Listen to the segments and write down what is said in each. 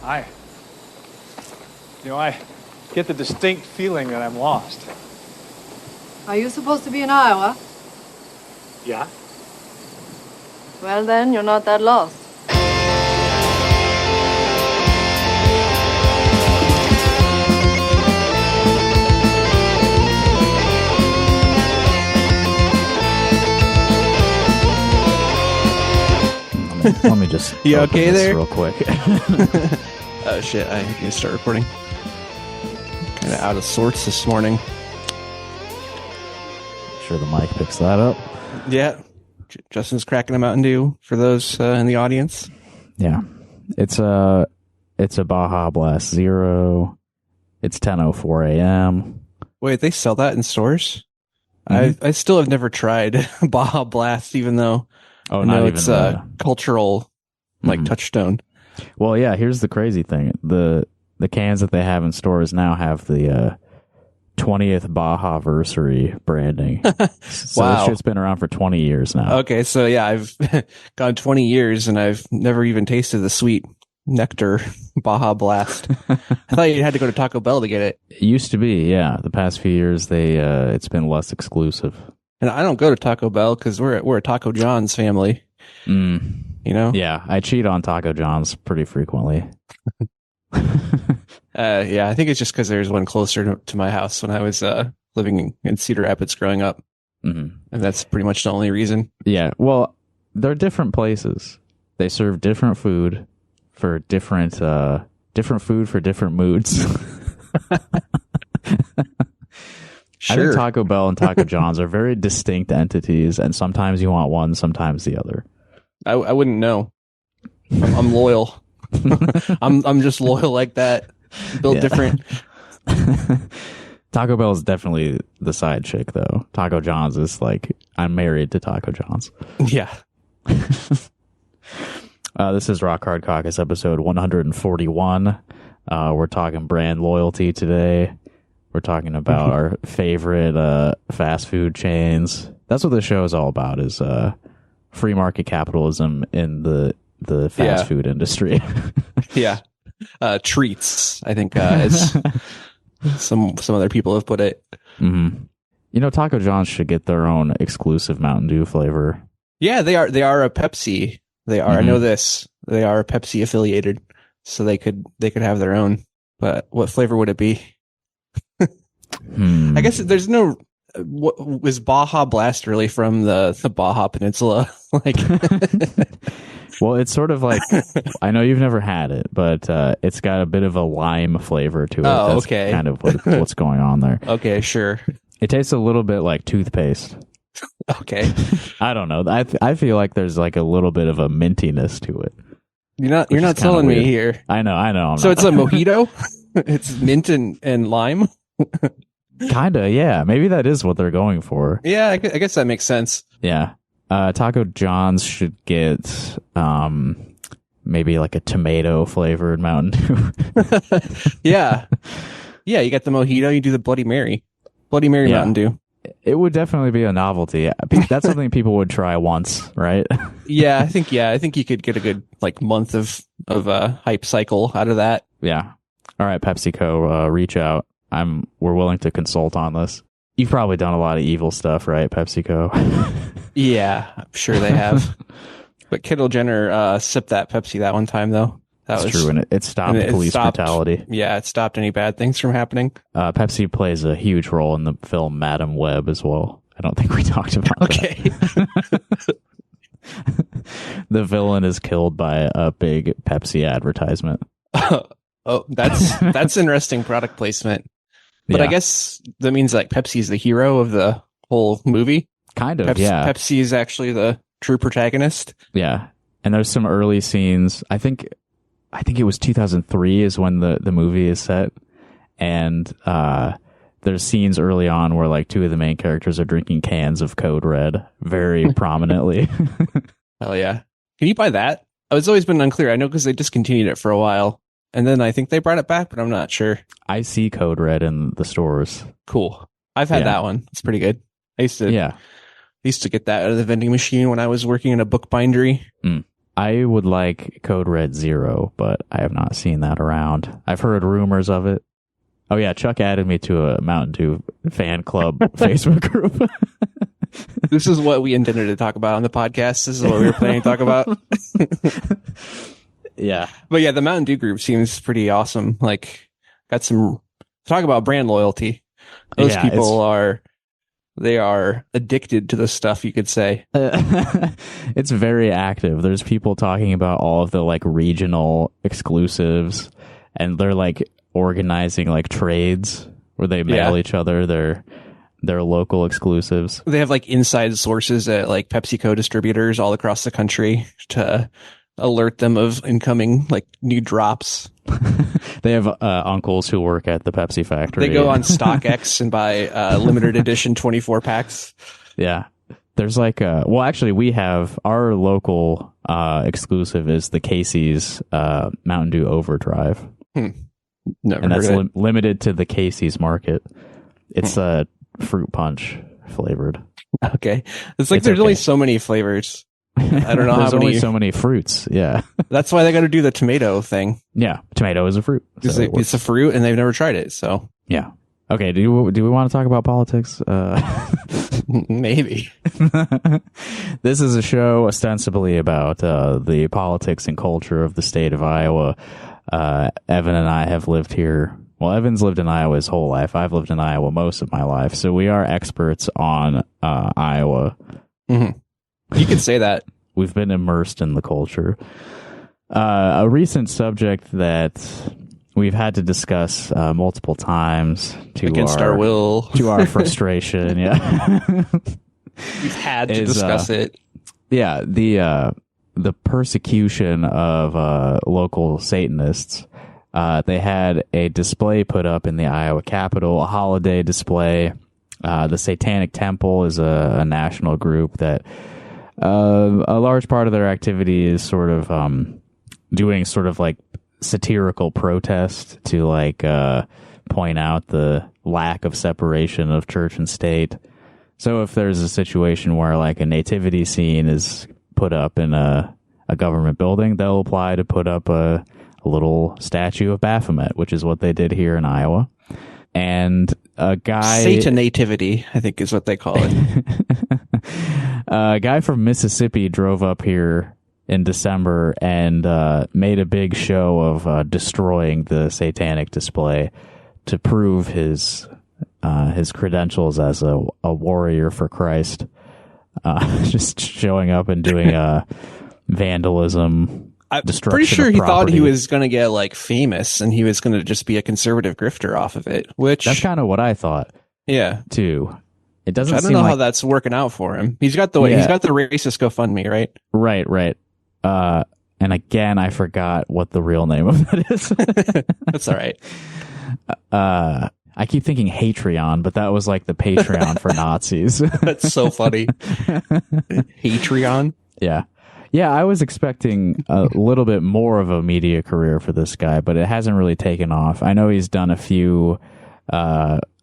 I get the distinct feeling that I'm lost. Are you supposed to be in Iowa? Yeah? Well, then, you're not that lost. Let me just you okay there? Real quick. Oh shit, I need to start recording. Kind of out of sorts this morning. Sure the mic picks that up. Yeah. Justin's cracking a Mountain Dew for those in the audience. Yeah. It's a Baja Blast Zero. It's 10:04 a.m. Wait, they sell that in stores? Mm-hmm. I still have never tried Baja Blast, even though I know it's a cultural touchstone. Well, yeah, here's the crazy thing. The cans that they have in stores now have the 20th Baja-versary branding. So wow. This shit's been around for 20 years now. Okay, so yeah, I've gone 20 years and I've never even tasted the sweet nectar Baja Blast. I thought you had to go to Taco Bell to get it. It used to be, yeah. The past few years, it's been less exclusive. And I don't go to Taco Bell because we're a Taco John's family. You know? Yeah, I cheat on Taco John's pretty frequently. Yeah, I think it's just because there's one closer to my house when I was living in Cedar Rapids growing up. Mm-hmm. And that's pretty much the only reason. Yeah, well, they're different places. They serve different food for different food for different moods. Sure. I think Taco Bell and Taco John's are very distinct entities, and sometimes you want one, sometimes the other. I wouldn't know. I'm loyal. I'm just loyal like that. Built different. Taco Bell is definitely the side chick, though. Taco John's is like, I'm married to Taco John's. Yeah. This is Rock Hard Caucus episode 141. We're talking brand loyalty today. We're talking about our favorite fast food chains. That's what the show is all about, is free market capitalism in the fast food industry. Yeah. Treats, I think, as some other people have put it. Mm-hmm. You know, Taco John's should get their own exclusive Mountain Dew flavor. Yeah, they are a Pepsi. They are. Mm-hmm. I know this. They are Pepsi affiliated, so they could have their own. But what flavor would it be? I guess there's no. Was Baja Blast really from the Baja Peninsula? Like, well, it's sort of like, I know you've never had it, but it's got a bit of a lime flavor to it. Oh, That's okay. Kind of what's going on there. Okay, sure. It tastes a little bit like toothpaste. Okay. I don't know. I feel like there's like a little bit of a mintiness to it. You're not telling me here. I know. So it's a mojito? It's mint and lime? Kinda, yeah. Maybe that is what they're going for. Yeah, I guess that makes sense. Yeah. Taco John's should get maybe like a tomato flavored Mountain Dew. Yeah. Yeah, you got the mojito, you do the Bloody Mary. Bloody Mary Mountain Dew. It would definitely be a novelty. That's something people would try once, right? Yeah, I think you could get a good month of hype cycle out of that. Yeah. All right, PepsiCo, reach out. We're willing to consult on this. You've probably done a lot of evil stuff, right, PepsiCo? Yeah, I'm sure they have. But Kendall Jenner sipped that Pepsi that one time, though. That's true, and it stopped police brutality. Yeah, it stopped any bad things from happening. Pepsi plays a huge role in the film Madam Web as well. I don't think we talked about that. The villain is killed by a big Pepsi advertisement. Oh, that's interesting product placement. But yeah. I guess that means Pepsi's the hero of the whole movie. Kind of, yeah. Pepsi is actually the true protagonist. Yeah. And there's some early scenes. I think it was 2003 is when the movie is set. And there's scenes early on where two of the main characters are drinking cans of Code Red very prominently. Hell yeah. Can you buy that? It's always been unclear. I know because they discontinued it for a while. And then I think they brought it back, but I'm not sure. I see Code Red in the stores. Cool. I've had that one. It's pretty good. I used to get that out of the vending machine when I was working in a book bindery. I would like Code Red Zero, but I have not seen that around. I've heard rumors of it. Oh yeah, Chuck added me to a Mountain Dew fan club Facebook group. This is what we intended to talk about on the podcast. This is what we were planning to talk about. Yeah. But yeah, the Mountain Dew group seems pretty awesome. Like, got some talk about brand loyalty. Those people they are addicted to this stuff, you could say. It's very active. There's people talking about all of the like regional exclusives, and they're like organizing like trades where they mail each other their local exclusives. They have like inside sources at like PepsiCo distributors all across the country to alert them of incoming like new drops. They have uncles who work at the Pepsi factory. They go on StockX and buy limited edition 24 packs. Yeah. There's like well, actually we have our local exclusive is the Casey's Mountain Dew Overdrive. Never and heard that's of it. Limited to the Casey's market. It's fruit punch flavored. Okay. It's like there's only so many flavors. I don't know There's how many. only so many fruits. Yeah. That's why they got to do the tomato thing. Yeah. Tomato is a fruit. So it's a fruit and they've never tried it. So yeah. Okay. Do we want to talk about politics? Maybe. This is a show ostensibly about the politics and culture of the state of Iowa. Evan and I have lived here. Well, Evan's lived in Iowa his whole life. I've lived in Iowa most of my life. So we are experts on Iowa. Mm-hmm. You could say that. We've been immersed in the culture. A recent subject that we've had to discuss multiple times against our will, to our frustration. Yeah, we've had to discuss it. Yeah, the persecution of local Satanists. They had a display put up in the Iowa Capitol, a holiday display. The Satanic Temple is a national group that a large part of their activity is sort of doing sort of like satirical protest to like point out the lack of separation of church and state. So if there's a situation where like a nativity scene is put up in a government building, they'll apply to put up a little statue of Baphomet, which is what they did here in Iowa. And a guy... Satanativity, I think is what they call it. A guy from Mississippi drove up here in December and made a big show of destroying the satanic display to prove his credentials as a warrior for Christ. Just showing up and doing vandalism. I'm pretty sure he thought he was going to get like famous and he was going to just be a conservative grifter off of it, which that's kind of what I thought. Yeah. Too. It doesn't I don't know how that's working out for him. He's got the racist GoFundMe, right? Right. And again, I forgot what the real name of that is. That's all right. I keep thinking Hatreon, but that was like the Patreon for Nazis. That's so funny. Hatreon? Yeah. Yeah, I was expecting a little bit more of a media career for this guy, but it hasn't really taken off. I know he's done a few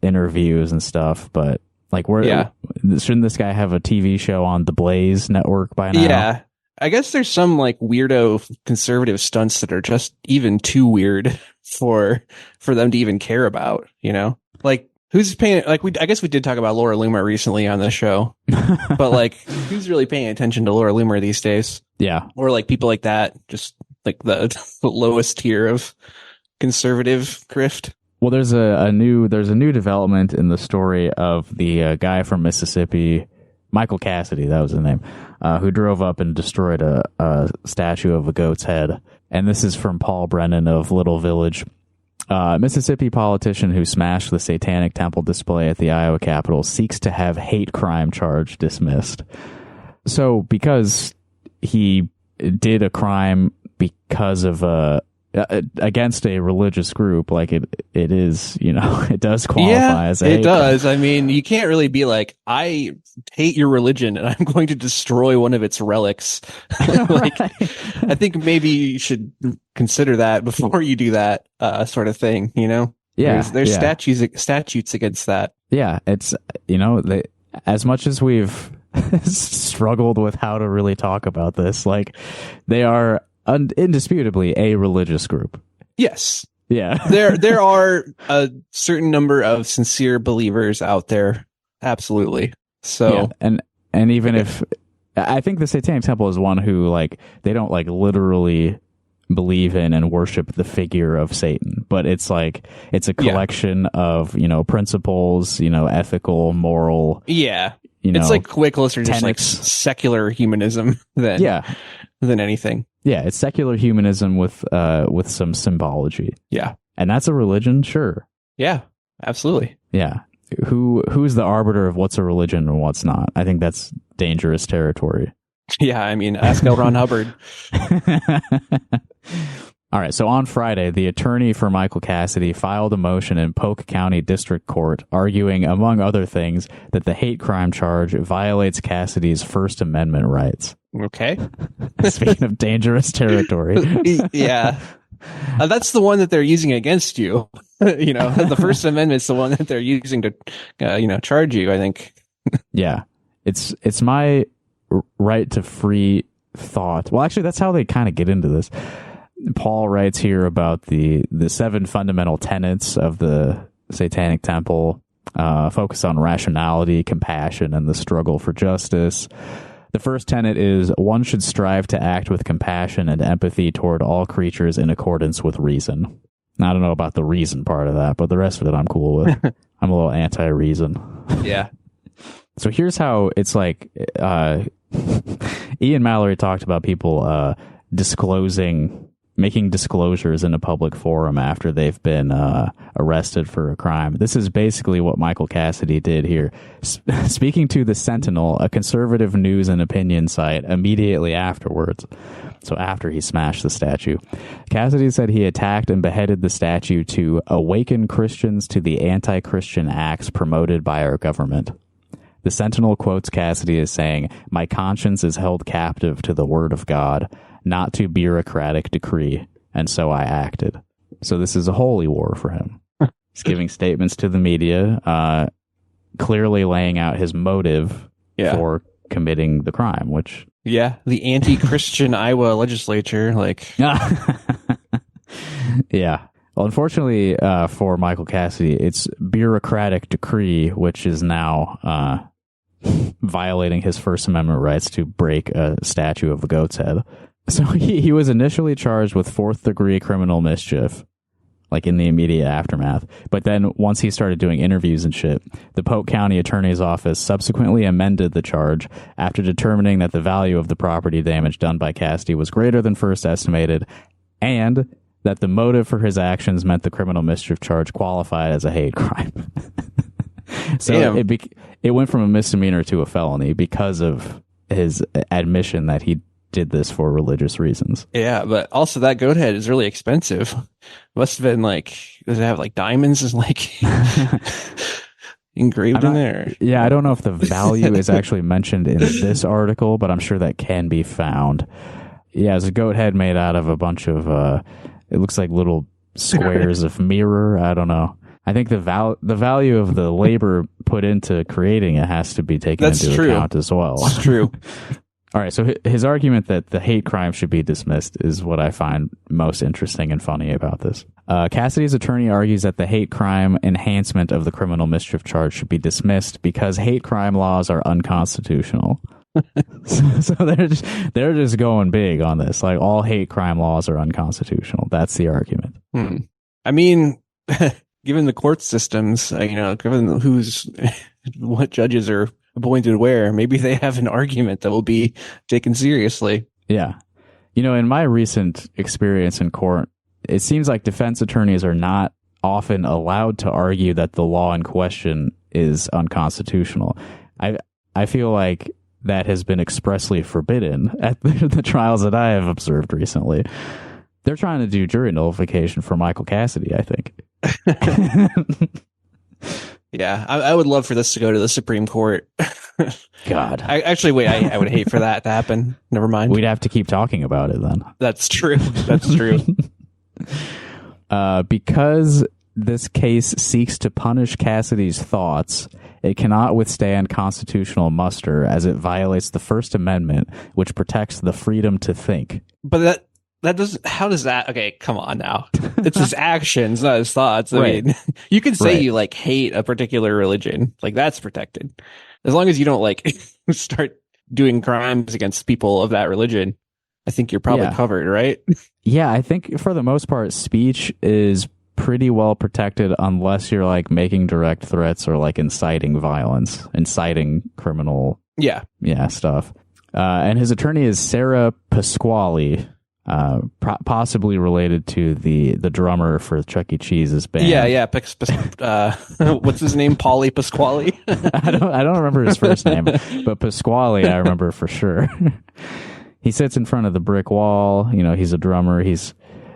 interviews and stuff, but like, shouldn't this guy have a TV show on the Blaze network by now? Yeah. I guess there's some like weirdo conservative stunts that are just even too weird for them to even care about, you know? Like, who's paying, like, I guess we did talk about Laura Loomer recently on the show, but like, who's really paying attention to Laura Loomer these days? Yeah. Or like people like that, just like the lowest tier of conservative grift. Well, there's a new development in the story of the guy from Mississippi, Michael Cassidy, that was his name, who drove up and destroyed a statue of a goat's head. And this is from Paul Brennan of Little Village. Mississippi politician who smashed the Satanic Temple display at the Iowa Capitol seeks to have hate crime charge dismissed. So because he did a crime because of against a religious group, like it is, you know, it does qualify as a hate does. crime. I mean, you can't really be like, I hate your religion and I'm going to destroy one of its relics. Like, I think maybe you should consider that before you do that sort of thing, you know? Yeah. There's statutes against that. Yeah, it's, you know, as much as we've struggled with how to really talk about this. Like, they are indisputably a religious group. Yes. Yeah. There are a certain number of sincere believers out there. Absolutely. So, yeah. And even if I think the Satanic Temple is one who, like, they don't like literally believe in and worship the figure of Satan, but it's like it's a collection of, you know, principles, you know, ethical, moral. Yeah. You know, it's like way closer to just like tenets. secular humanism than anything. Yeah, it's secular humanism with some symbology. Yeah. And that's a religion, sure. Yeah, absolutely. Yeah. Who's the arbiter of what's a religion and what's not? I think that's dangerous territory. Yeah, I mean, ask L. Ron Hubbard. All right, so on Friday, the attorney for Michael Cassidy filed a motion in Polk County District Court arguing, among other things, that the hate crime charge violates Cassidy's First Amendment rights. Okay. Speaking of dangerous territory. Yeah. That's the one that they're using against you. You know, the First Amendment's the one that they're using to, charge you, I think. Yeah. It's my right to free thought. Well, actually, that's how they kind of get into this. Paul writes here about the 7 fundamental tenets of the Satanic Temple, focus on rationality, compassion, and the struggle for justice. The first tenet is one should strive to act with compassion and empathy toward all creatures in accordance with reason. Now, I don't know about the reason part of that, but the rest of it I'm cool with. I'm a little anti-reason. Yeah. So here's how it's like, Ian Mallory talked about people making disclosures in a public forum after they've been arrested for a crime. This is basically what Michael Cassidy did here. Speaking to the Sentinel, a conservative news and opinion site, immediately afterwards, so after he smashed the statue, Cassidy said he attacked and beheaded the statue to awaken Christians to the anti-Christian acts promoted by our government. The Sentinel quotes Cassidy as saying, "My conscience is held captive to the word of God, not to bureaucratic decree, and so I acted." So this is a holy war for him. He's giving statements to the media, clearly laying out his motive for committing the crime, which... Yeah, the anti-Christian Iowa legislature, like... Yeah. Well, unfortunately for Michael Cassidy, it's bureaucratic decree, which is now violating his First Amendment rights to break a statue of a goat's head. So he was initially charged with 4th-degree criminal mischief, like in the immediate aftermath. But then once he started doing interviews and shit, the Polk County Attorney's Office subsequently amended the charge after determining that the value of the property damage done by Cassidy was greater than first estimated, and that the motive for his actions meant the criminal mischief charge qualified as a hate crime. So it went from a misdemeanor to a felony because of his admission that he did this for religious reasons. Yeah, but also that goat head is really expensive. Must have been like, does it have like diamonds and like engraved in there? Yeah, I don't know if the value is actually mentioned in this article, but I'm sure that can be found. Yeah, it's a goat head made out of a bunch of, it looks like little squares of mirror. I don't know. I think the value of the labor put into creating it has to be taken into account as well. That's true. All right, so his argument that the hate crime should be dismissed is what I find most interesting and funny about this. Cassidy's attorney argues that the hate crime enhancement of the criminal mischief charge should be dismissed because hate crime laws are unconstitutional. So they're just going big on this. Like, all hate crime laws are unconstitutional. That's the argument. I mean, given the court systems, given what judges are appointed where, maybe they have an argument that will be taken seriously. Yeah. In my recent experience in court, it seems like defense attorneys are not often allowed to argue that the law in question is unconstitutional. I feel like that has been expressly forbidden at the trials that I have observed recently. They're trying to do jury nullification for Michael Cassidy, I think. Yeah, I would love for this to go to the Supreme Court. God. I would hate for that to happen. Never mind. We'd have to keep talking about it then. That's true. That's true. Because this case seeks to punish Cassidy's thoughts It cannot withstand constitutional muster as it violates the First Amendment, which protects the freedom to think. But that doesn't. How does that? Okay, come on now. It's his actions, not his thoughts. I Right. mean, you can say Right. you like hate a particular religion, like that's protected, as long as you don't like start doing crimes against people of that religion. I think you're probably Yeah. covered, right? Yeah, I think for the most part, speech is pretty well protected unless you're like making direct threats or like inciting violence, inciting criminal Yeah. stuff. And his attorney is Sarah Pasquale, possibly related to the drummer for Chuck E. Cheese's band. Yeah. What's his name? Pauly Pasquale. I don't remember his first name, but Pasquale I remember for sure. He sits in front of the brick wall. You know, he's a drummer.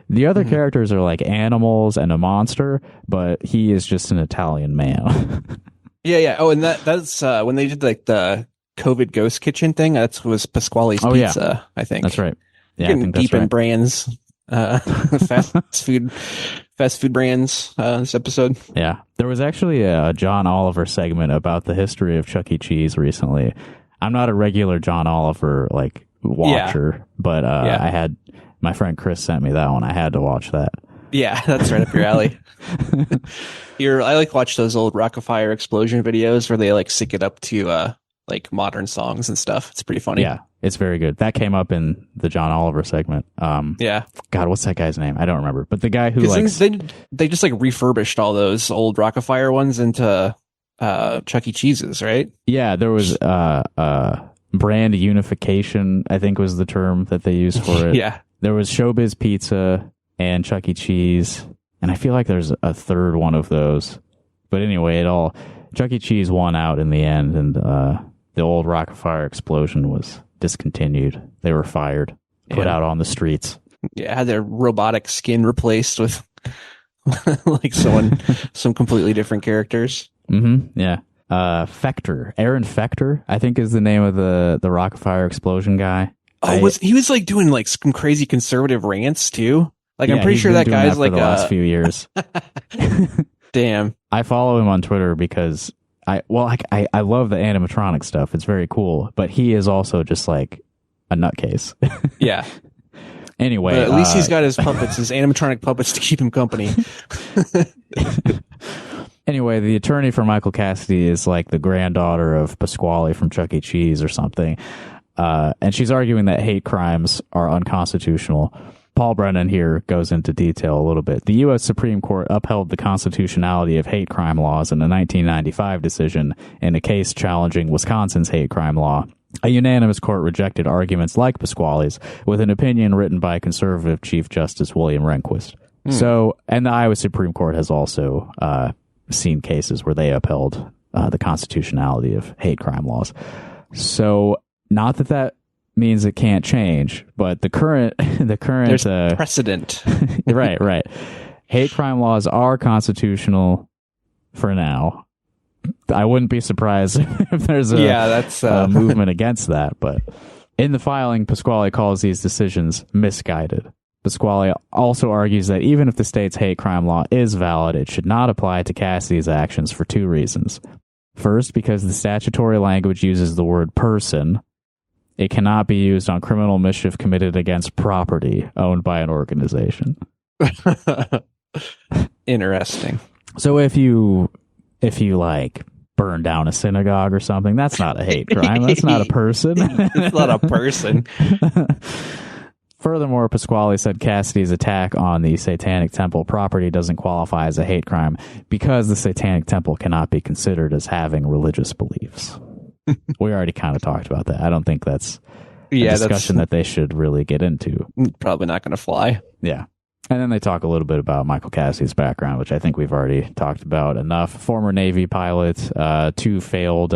The other characters are like animals and a monster, but he is just an Italian man. Yeah. Oh, and that's when they did like the COVID ghost kitchen thing. That was Pasquale's Pizza, I think. That's right. Yeah, I Getting think that's deep in right. brands, fast food brands. This episode. Yeah, there was actually a John Oliver segment about the history of Chuck E. Cheese recently. I'm not a regular John Oliver like watcher, but I had my friend Chris sent me that one. I had to watch that. Yeah, that's right up your alley. I like watch those old Rock-afire Explosion videos where they like sync it up to like modern songs and stuff. It's pretty funny. Yeah, it's very good. That came up in the John Oliver segment. Yeah. God, what's that guy's name? I don't remember. But the guy who 'Cause like they just like refurbished all those old Rock-afire ones into Chuck E. Cheese's, right? yeah, there was brand unification, I think was the term that they used for it. Yeah. There was Showbiz Pizza and Chuck E. Cheese, and I feel like there's a third one of those. But anyway, Chuck E. Cheese won out in the end, and the old Rock-afire Explosion was discontinued. They were fired, put out on the streets. Yeah, had their robotic skin replaced with like some completely different characters. Mm-hmm. Yeah. Aaron Fector, I think is the name of the Rock-afire Explosion guy. Oh, he was like doing like some crazy conservative rants too? Like I'm Yeah, pretty he's sure been that doing guy's for like the last few years. damn. I follow him on Twitter because I love the animatronic stuff. It's very cool, but he is also just like a nutcase. Yeah. Anyway, But at least he's got his puppets, his animatronic puppets to keep him company. Anyway, the attorney for Michael Cassidy is like the granddaughter of Pasquale from Chuck E. Cheese or something. And she's arguing that hate crimes are unconstitutional. Paul Brennan here goes into detail a little bit. The U.S. Supreme Court upheld the constitutionality of hate crime laws in a 1995 decision in a case challenging Wisconsin's hate crime law. A unanimous court rejected arguments like Pasquale's with an opinion written by conservative Chief Justice William Rehnquist. So, and the Iowa Supreme Court has also seen cases where they upheld the constitutionality of hate crime laws. So, not that means it can't change, but the current There's precedent. right. Hate crime laws are constitutional for now. I wouldn't be surprised if there's a movement against that, but in the filing, Pasquale calls these decisions misguided. Pasquale also argues that even if the state's hate crime law is valid, it should not apply to Cassidy's actions for two reasons. First, because the statutory language uses the word person. It cannot be used on criminal mischief committed against property owned by an organization. Interesting. So if you like burn down a synagogue or something, that's not a hate crime. That's not a person. It's not a person. Furthermore, Pasquale said Cassidy's attack on the Satanic Temple property doesn't qualify as a hate crime because the Satanic Temple cannot be considered as having religious beliefs. We already kind of talked about that. I don't think that's a discussion that they should really get into. Probably not going to fly. Yeah. And then they talk a little bit about Michael Cassidy's background, which I think we've already talked about enough. Former Navy pilot, 2 failed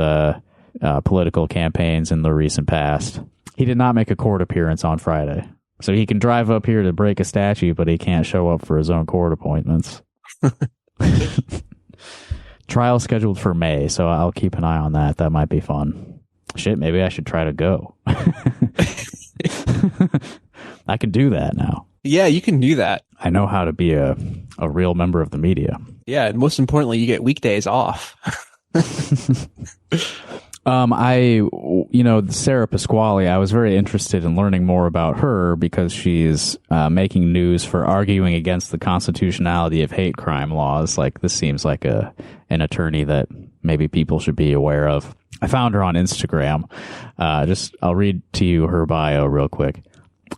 political campaigns in the recent past. He did not make a court appearance on Friday. So he can drive up here to break a statue, but he can't show up for his own court appointments. Trial scheduled for May, so I'll keep an eye on that. That might be fun. Shit, maybe I should try to go. I can do that now. Yeah, you can do that. I know how to be a real member of the media. Yeah, and most importantly, you get weekdays off. Sarah Pasquale, I was very interested in learning more about her because she's making news for arguing against the constitutionality of hate crime laws. Like, this seems like an attorney that maybe people should be aware of. I found her on Instagram. I'll read to you her bio real quick.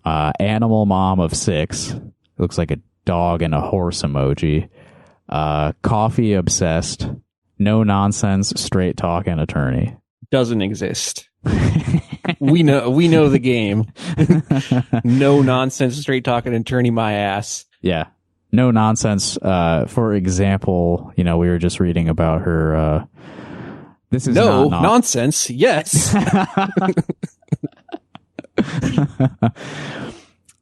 Animal mom of 6. Looks like a dog and a horse emoji. Coffee obsessed. No nonsense, straight talking attorney. Doesn't exist. We know the game. No nonsense, straight talking attorney, my ass. Yeah. No nonsense. For example, we were just reading about her. This is no nonsense. Yes.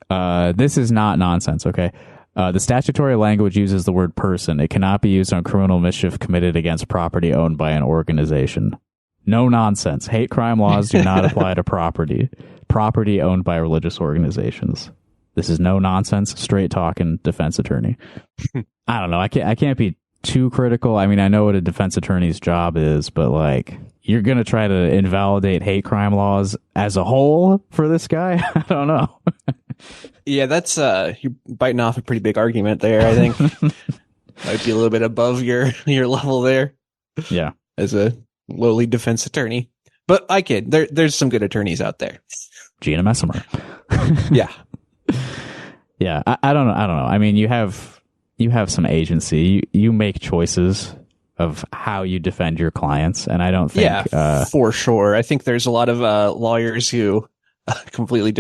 This is not nonsense. Okay. The statutory language uses the word person. It cannot be used on criminal mischief committed against property owned by an organization. No nonsense. Hate crime laws do not apply to property owned by religious organizations. This is no nonsense, straight talking defense attorney. I don't know. I can't be too critical. I mean, I know what a defense attorney's job is, but like, you're going to try to invalidate hate crime laws as a whole for this guy? I don't know. Yeah, that's you're biting off a pretty big argument there, I think. Might be a little bit above your level there. Yeah. As a lowly defense attorney. But I kid. There's some good attorneys out there. Gina Messimer. Yeah. Yeah. I don't know. I mean, you have some agency. You make choices of how you defend your clients. And I don't think... for sure. I think there's a lot of lawyers who completely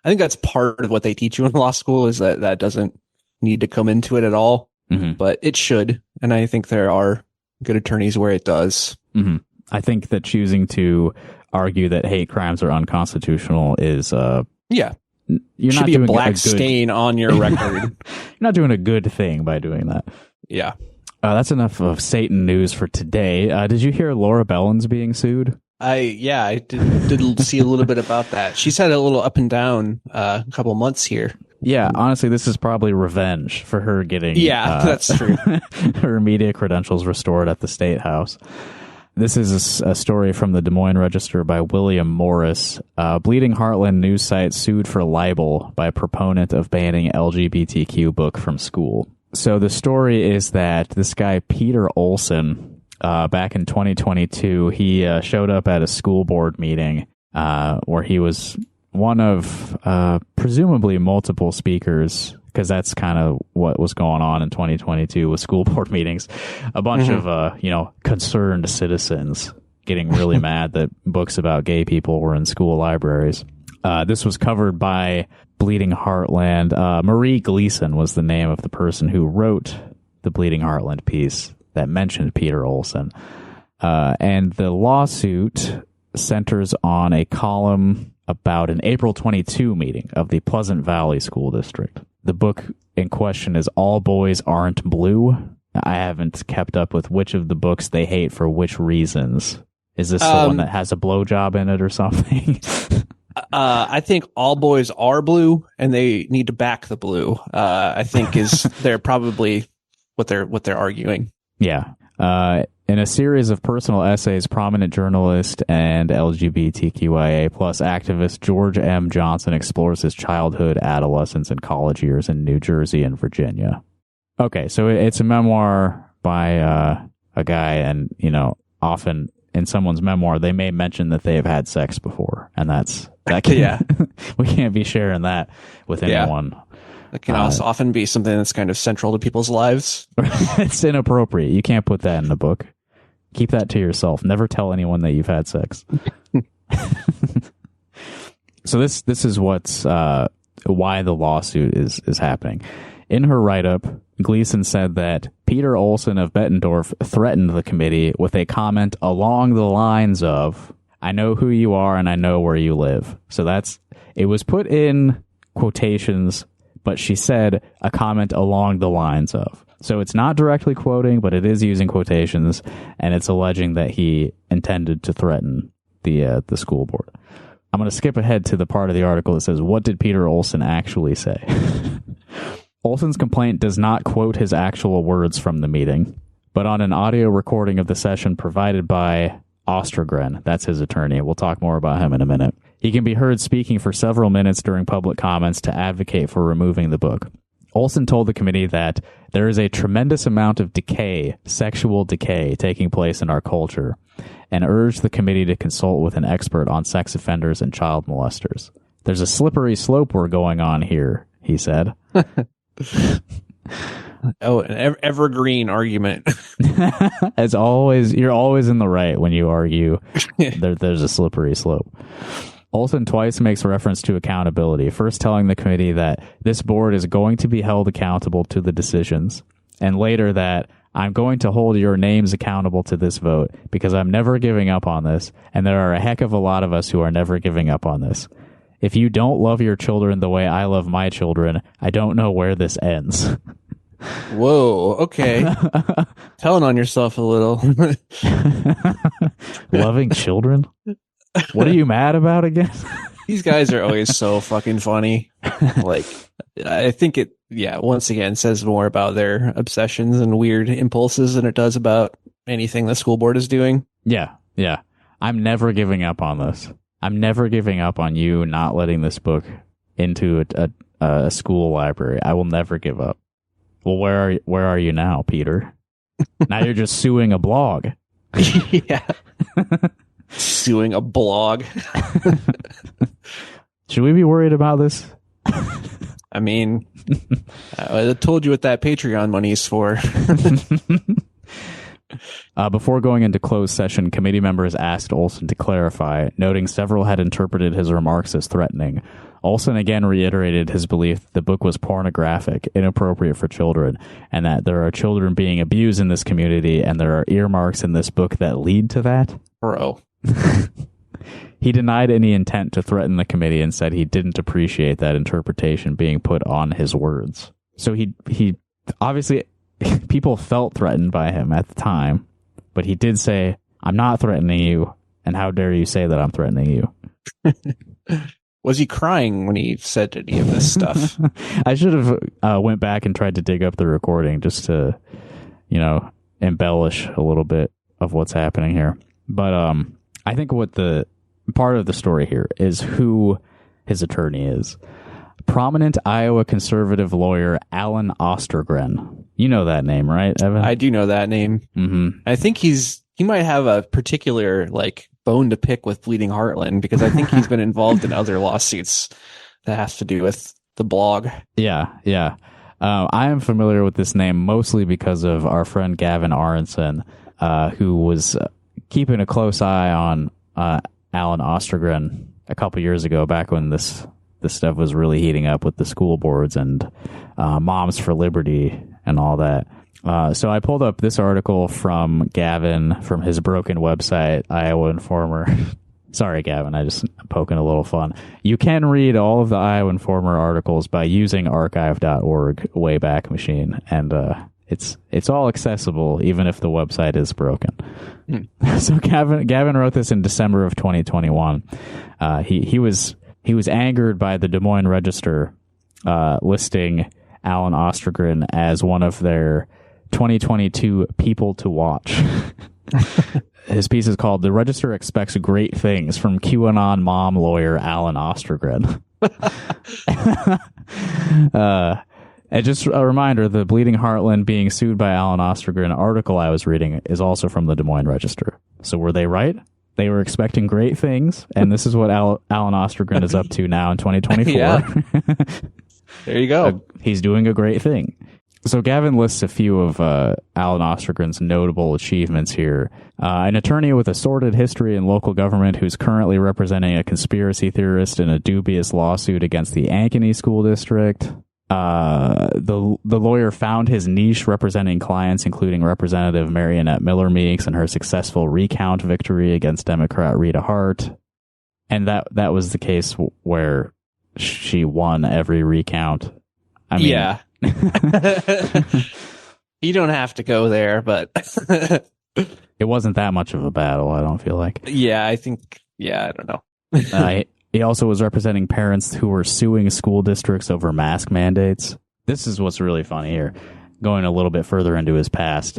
I think that's part of what they teach you in law school is that doesn't need to come into it at all, but it should. And I think there are good attorneys where it does. Mm-hmm. I think that choosing to argue that hate crimes are unconstitutional is, you're not should be doing a black stain on your record. You're not doing a good thing by doing that. Yeah. That's enough of Satan news for today. Did you hear Laura Bellon's being sued? I did see a little bit about that. She's had a little up and down a couple months here. Yeah, honestly, this is probably revenge for her getting that's true. her media credentials restored at the State House. This is a story from the Des Moines Register by William Morris. Bleeding Heartland news site sued for libel by proponent of banning LGBTQ book from school. So the story is that this guy, Peter Olson, back in 2022, he showed up at a school board meeting where he was one of presumably multiple speakers, because that's kind of what was going on in 2022 with school board meetings. A bunch of concerned citizens getting really mad that books about gay people were in school libraries. This was covered by Bleeding Heartland. Marie Gleason was the name of the person who wrote the Bleeding Heartland piece that mentioned Peter Olson. And the lawsuit centers on a column about an April 22 meeting of the Pleasant Valley School District. The book in question is All Boys Aren't Blue. I haven't kept up with which of the books they hate for which reasons. Is this the one that has a blowjob in it or something? I think All Boys Are Blue, and they need to back the blue. I think they're probably what they're arguing. Yeah. In a series of personal essays, prominent journalist and LGBTQIA plus activist George M. Johnson explores his childhood, adolescence, and college years in New Jersey and Virginia. Okay, so it's a memoir by a guy, and often in someone's memoir they may mention that they have had sex before, and we can't be sharing that with anyone. That can also often be something that's kind of central to people's lives. It's inappropriate. You can't put that in the book. Keep that to yourself. Never tell anyone that you've had sex. So this is what's why the lawsuit is happening. In her write-up, Gleason said that Peter Olson of Bettendorf threatened the committee with a comment along the lines of, "I know who you are and I know where you live." So it was put in quotations, but she said a comment along the lines of. So it's not directly quoting, but it is using quotations, and it's alleging that he intended to threaten the school board. I'm going to skip ahead to the part of the article that says, what did Peter Olson actually say? Olson's complaint does not quote his actual words from the meeting, but on an audio recording of the session provided by Ostergren. That's his attorney. We'll talk more about him in a minute. He can be heard speaking for several minutes during public comments to advocate for removing the book. Olson told the committee that there is a tremendous amount of decay, sexual decay, taking place in our culture, and urged the committee to consult with an expert on sex offenders and child molesters. There's a slippery slope we're going on here, he said. Oh, an evergreen argument. As always, you're always in the right when you argue there's a slippery slope. Olson twice makes reference to accountability, first telling the committee that this board is going to be held accountable to the decisions, and later that I'm going to hold your names accountable to this vote because I'm never giving up on this, and there are a heck of a lot of us who are never giving up on this. If you don't love your children the way I love my children, I don't know where this ends. Whoa, okay. Telling on yourself a little. Loving children? What are you mad about again? These guys are always so fucking funny. Like, I think it, once again, says more about their obsessions and weird impulses than it does about anything the school board is doing. Yeah. I'm never giving up on this. I'm never giving up on you not letting this book into a school library. I will never give up. Well, where are you now, Peter? Now you're just suing a blog. Yeah. Suing a blog. Should we be worried about this? I mean, I told you what that Patreon money is for. Before going into closed session, committee members asked Olson to clarify, noting several had interpreted his remarks as threatening. Olson again reiterated his belief that the book was pornographic, inappropriate for children, and that there are children being abused in this community, and there are earmarks in this book that lead to that. Bro. He denied any intent to threaten the committee and said he didn't appreciate that interpretation being put on his words. So he obviously, people felt threatened by him at the time, but he did say, I'm not threatening you, and how dare you say that I'm threatening you? Was he crying when he said any of this stuff? I should have went back and tried to dig up the recording just to, embellish a little bit of what's happening here. But I think what the part of the story here is who his attorney is. Prominent Iowa conservative lawyer Alan Ostergren. You know that name, right, Evan? I do know that name. Mm-hmm. I think he might have a particular bone to pick with Bleeding Heartland because I think he's been involved in other lawsuits that has to do with the blog. Yeah. I am familiar with this name mostly because of our friend Gavin Aronson, who was keeping a close eye on Alan Ostergren a couple years ago, back when this stuff was really heating up with the school boards and Moms for Liberty and all that. So I pulled up this article from Gavin from his broken website, Iowa Informer. Sorry, Gavin, I'm poking a little fun. You can read all of the Iowa Informer articles by using archive.org Wayback Machine, and it's all accessible, even if the website is broken. So Gavin wrote this in December of 2021. He was angered by the Des Moines Register listing Alan Ostergren as one of their 2022 people to watch. His piece is called "The Register Expects Great Things from QAnon Mom Lawyer Alan Ostergren." And just a reminder, the Bleeding Heartland being sued by Alan Ostergren article I was reading is also from the Des Moines Register. So were they right? They were expecting great things, and this is what Alan Ostergren is up to now in 2024. Yeah. There you go. He's doing a great thing. So Gavin lists a few of Alan Ostergren's notable achievements here. An attorney with a sordid history in local government who's currently representing a conspiracy theorist in a dubious lawsuit against the Ankeny School District. The lawyer found his niche representing clients, including Representative Marionette Miller Meeks and her successful recount victory against Democrat Rita Hart. And that was the case where she won every recount. I mean, yeah. You don't have to go there, but it wasn't that much of a battle, I don't feel like. Yeah, I don't know. He also was representing parents who were suing school districts over mask mandates. This is what's really funny here. going a little bit further into his past,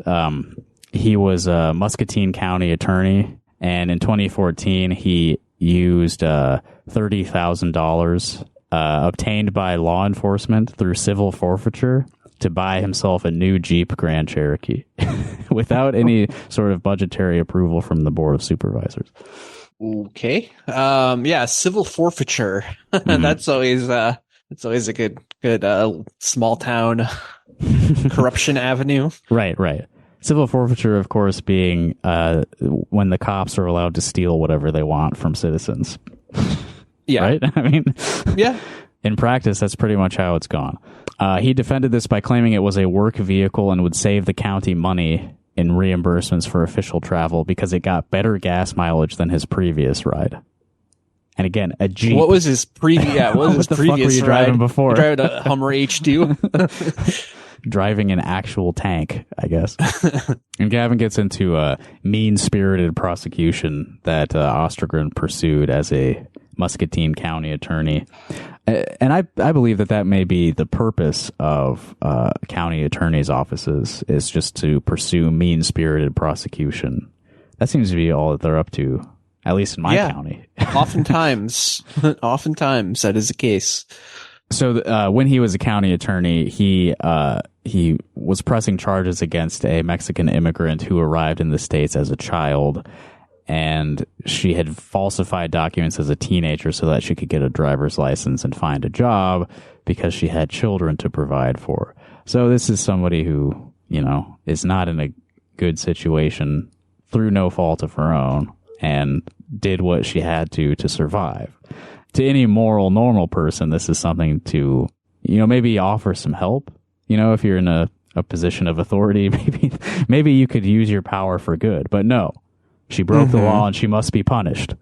he was a Muscatine County attorney, and in 2014 he used $30,000 obtained by law enforcement through civil forfeiture to buy himself a new Jeep Grand Cherokee without any sort of budgetary approval from the Board of Supervisors. Okay. Yeah, civil forfeiture. That's always a good small town corruption avenue. Right. Civil forfeiture, of course, being when the cops are allowed to steal whatever they want from citizens. Yeah. Right? I mean, yeah. In practice, that's pretty much how it's gone. He defended this by claiming it was a work vehicle and would save the county money in reimbursements for official travel because it got better gas mileage than his previous ride. And again, a Jeep. What was his previous? Yeah, what was his previous fuck were you ride? driving before? Driving a Hummer H2. Driving an actual tank, I guess. And Gavin gets into a mean-spirited prosecution that Ostergren pursued as a Muscatine County attorney. And I believe that may be the purpose of county attorneys' offices, is just to pursue mean-spirited prosecution. That seems to be all that they're up to, at least in my county. Oftentimes that is the case. So when he was a county attorney, he was pressing charges against a Mexican immigrant who arrived in the States as a child, and she had falsified documents as a teenager so that she could get a driver's license and find a job because she had children to provide for. So this is somebody who, is not in a good situation through no fault of her own and did what she had to7survive. To any moral, normal person, this is something to, maybe offer some help. If you're in a position of authority, maybe you could use your power for good. But no, she broke the law and she must be punished.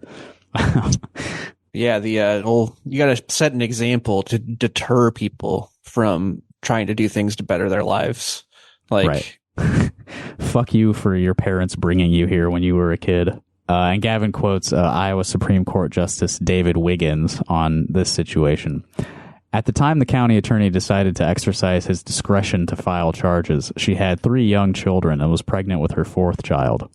Yeah, you got to set an example to deter people from trying to do things to better their lives. Right. Fuck you for your parents bringing you here when you were a kid. And Gavin quotes Iowa Supreme Court Justice David Wiggins on this situation. At the time the county attorney decided to exercise his discretion to file charges, she had 3 young children and was pregnant with her 4th child.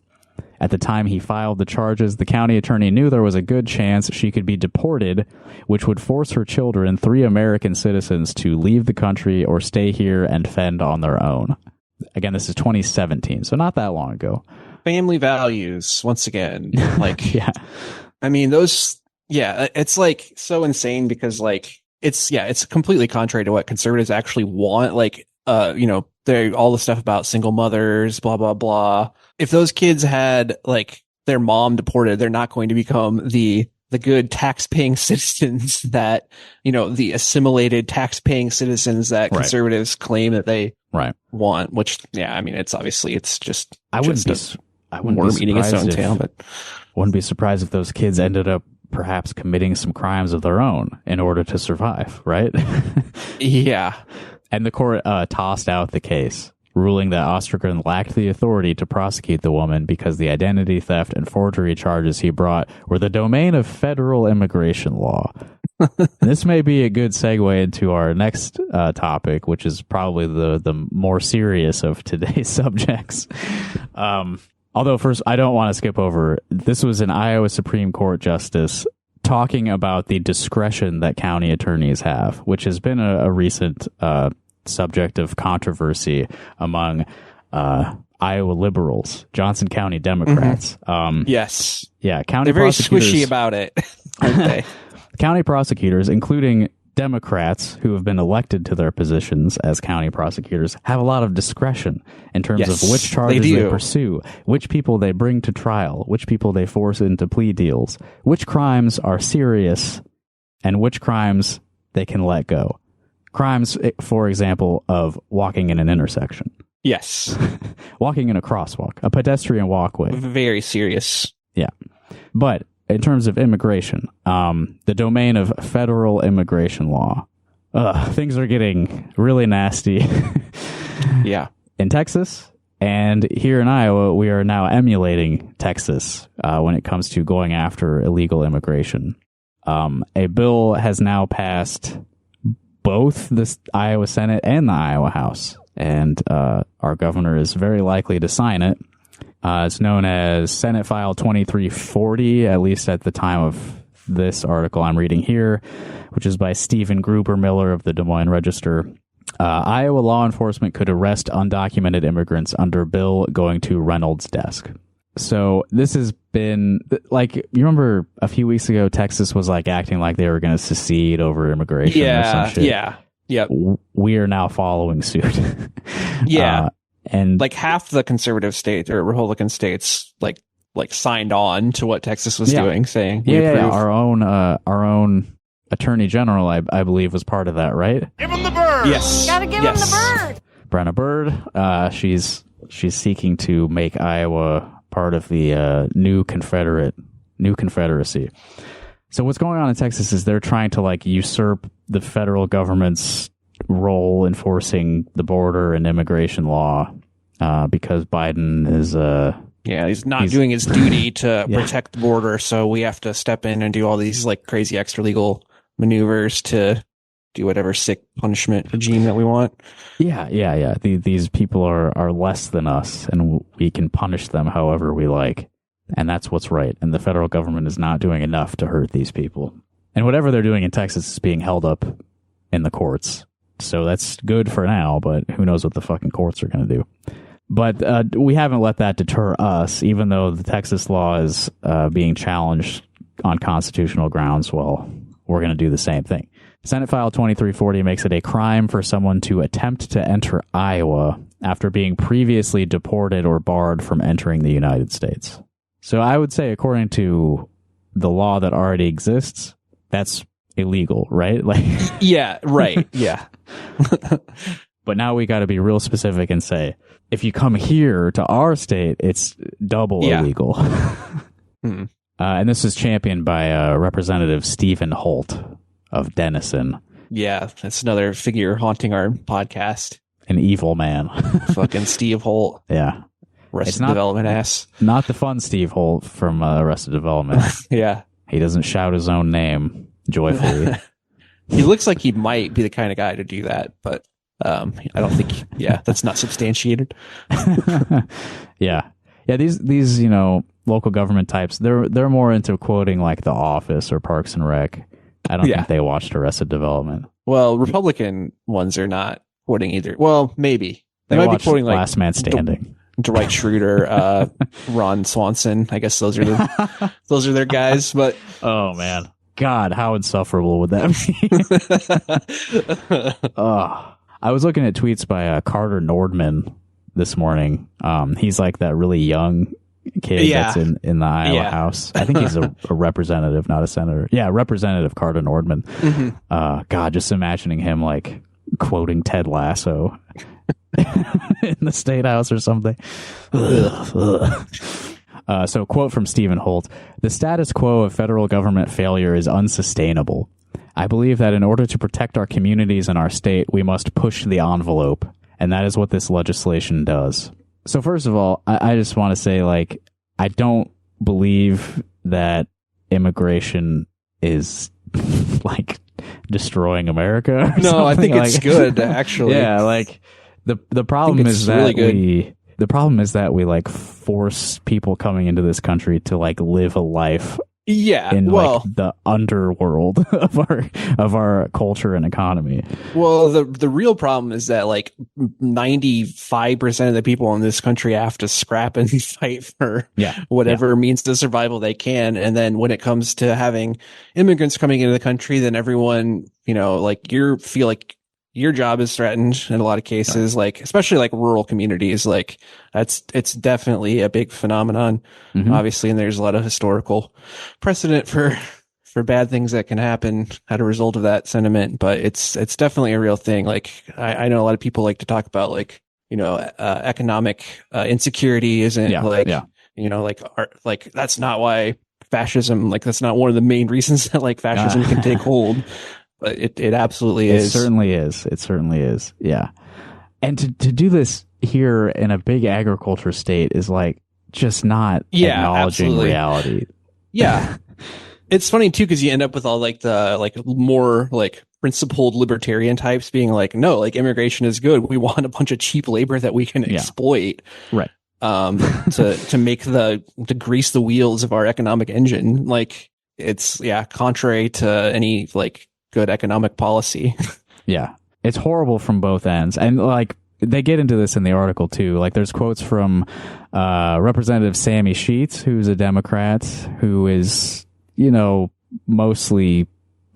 At the time he filed the charges, the county attorney knew there was a good chance she could be deported, which would force her children, 3 American citizens, to leave the country or stay here and fend on their own. Again, this is 2017, so not that long ago. Family values, once again. Yeah. I mean, it's so insane because it's completely contrary to what conservatives actually want. All the stuff about single mothers, blah, blah, blah. If those kids had their mom deported, they're not going to become the good tax-paying citizens that, the assimilated tax-paying citizens that conservatives claim that they want, which, it's just, I wouldn't be eating its own tail, but wouldn't be surprised if those kids ended up perhaps committing some crimes of their own in order to survive, right? Yeah. And the court tossed out the case, ruling that Ostergren lacked the authority to prosecute the woman because the identity theft and forgery charges he brought were the domain of federal immigration law. This may be a good segue into our next topic, which is probably the more serious of today's subjects. Although first, I don't want to skip over. This was an Iowa Supreme Court justice talking about the discretion that county attorneys have, which has been a recent subject of controversy among Iowa liberals, Johnson County Democrats. Yes. Yeah, county They're very prosecutors, squishy about it, aren't they? County prosecutors, including Democrats who have been elected to their positions as county prosecutors, have a lot of discretion in terms of which charges they pursue, which people they bring to trial, which people they force into plea deals, which crimes are serious, and which crimes they can let go. Crimes, for example, of walking in an intersection. Yes. Walking in a crosswalk, a pedestrian walkway. Very serious. Yeah. But in terms of immigration, the domain of federal immigration law, things are getting really nasty. Yeah. In Texas and here in Iowa, we are now emulating Texas when it comes to going after illegal immigration. A bill has now passed both the Iowa Senate and the Iowa House. and our governor is very likely to sign it. It's known as Senate File 2340, at least at the time of this article I'm reading here, which is by Stephen Gruber Miller of the Des Moines Register. Iowa law enforcement could arrest undocumented immigrants under bill going to Reynolds' desk. So this has been, like, you remember a few weeks ago, Texas was like acting like they were going to secede over immigration or some shit. Yeah. We are now following suit. Yeah. And like half the conservative states or Republican states like signed on to what Texas was doing, saying we approve. Our own attorney general, I believe, was part of that, right? Give him the bird. Yes. Gotta give him the bird. Brenna Bird. She's seeking to make Iowa part of the new Confederacy. So what's going on in Texas is they're trying to like usurp the federal government's role enforcing the border and immigration law because Biden is he's not doing his duty to protect the border, so we have to step in and do all these like crazy extra legal maneuvers to do whatever sick punishment regime that we want. Yeah. These people are less than us, and we can punish them however we like. And that's what's right. And the federal government is not doing enough to hurt these people. And whatever they're doing in Texas is being held up in the courts. So that's good for now, but who knows what the fucking courts are going to do. But we haven't let that deter us, even though the Texas law is being challenged on constitutional grounds. Well, we're going to do the same thing. Senate File 2340 makes it a crime for someone to attempt to enter Iowa after being previously deported or barred from entering the United States. So I would say, according to the law that already exists, that's illegal, right? Like, yeah, right. Yeah. But now we got to be real specific and say, if you come here to our state, it's double illegal. And this is championed by Representative Stephen Holt of Denison. Yeah, that's another figure haunting our podcast. An evil man. Fucking Steve Holt. Yeah. Arrested Development ass. Not the fun Steve Holt from Arrested Development. Yeah. He doesn't shout his own name joyfully. He looks like he might be the kind of guy to do that, but I don't think, that's not substantiated. Yeah. These, local government types, they're more into quoting like The Office or Parks and Rec. I don't think they watched Arrested Development. Well, Republican ones are not quoting either. Well, maybe. They might be quoting like Last Man Standing. Dwight Schrute, Ron Swanson. I guess those are their guys, but oh man. God, how insufferable would that be? I was looking at tweets by Carter Nordman this morning. He's like that really young kid that's in the Iowa House. I think he's a representative, not a senator. Yeah, Representative Carter Nordman. Mm-hmm. God, just imagining him like quoting Ted Lasso in the State House or something. So, quote from Stephen Holt: "The status quo of federal government failure is unsustainable. I believe that in order to protect our communities and our state, we must push the envelope, and that is what this legislation does." So, first of all, I just want to say, like, I don't believe that immigration is like destroying America. No, I think it's good, actually. Yeah, like the problem is that the problem is that we like force people coming into this country to like live a life in like the underworld of our culture and economy. Well, the real problem is that like 95% of the people in this country have to scrap and fight for whatever means to survival they can. And then when it comes to having immigrants coming into the country, then everyone, like feel like your job is threatened in a lot of cases, like especially like rural communities. Like it's definitely a big phenomenon, obviously. And there's a lot of historical precedent for bad things that can happen as a result of that sentiment. But it's definitely a real thing. Like I know a lot of people like to talk about like, economic insecurity isn't like that's not why fascism, like that's not one of the main reasons that like fascism can take hold. But it absolutely is. It certainly is. It certainly is. Yeah. And to do this here in a big agriculture state is like just not acknowledging reality. Yeah. It's funny too, because you end up with all like the like more like principled libertarian types being like, no, like immigration is good. We want a bunch of cheap labor that we can exploit. Right. To make to grease the wheels of our economic engine. Like it's contrary to any like good economic policy. Yeah. It's horrible from both ends. And like they get into this in the article too. Like there's quotes from Representative Sammy Sheets, who's a Democrat, who is, mostly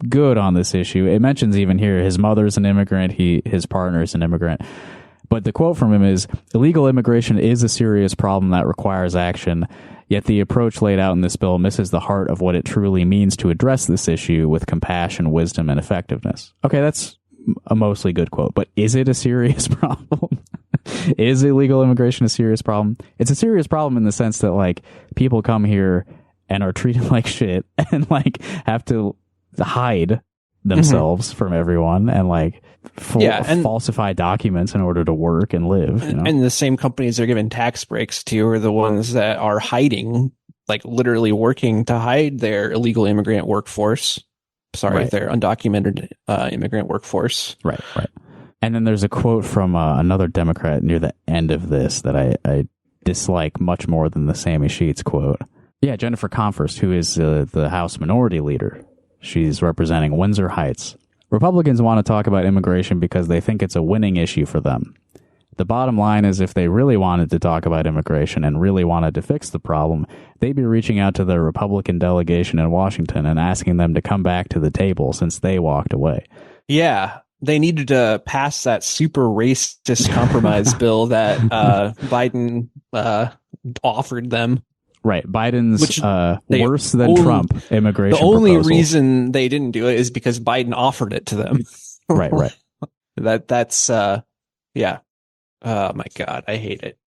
good on this issue. It mentions even here his mother's an immigrant, his partner's an immigrant. But the quote from him is, illegal immigration is a serious problem that requires action, yet the approach laid out in this bill misses the heart of what it truly means to address this issue with compassion, wisdom, and effectiveness. Okay, that's a mostly good quote, but is it a serious problem? Is illegal immigration a serious problem? It's a serious problem in the sense that, like, people come here and are treated like shit and, like, have to hide themselves from everyone and, like, falsify documents in order to work and live. And the same companies they're giving tax breaks to are the ones that are hiding, like literally working to hide their illegal immigrant workforce. Sorry, their undocumented immigrant workforce. Right. And then there's a quote from another Democrat near the end of this that I dislike much more than the Sammy Sheets quote. Yeah, Jennifer Comforst, who is the House Minority Leader. She's representing Windsor Heights. Republicans want to talk about immigration because they think it's a winning issue for them. The bottom line is if they really wanted to talk about immigration and really wanted to fix the problem, they'd be reaching out to their Republican delegation in Washington and asking them to come back to the table since they walked away. Yeah, they needed to pass that super racist compromise bill that Biden offered them. Right. Biden's worse than Trump immigration The only proposal. reason they didn't do it is because Biden offered it to them. Right. That's yeah. Oh my God, I hate it.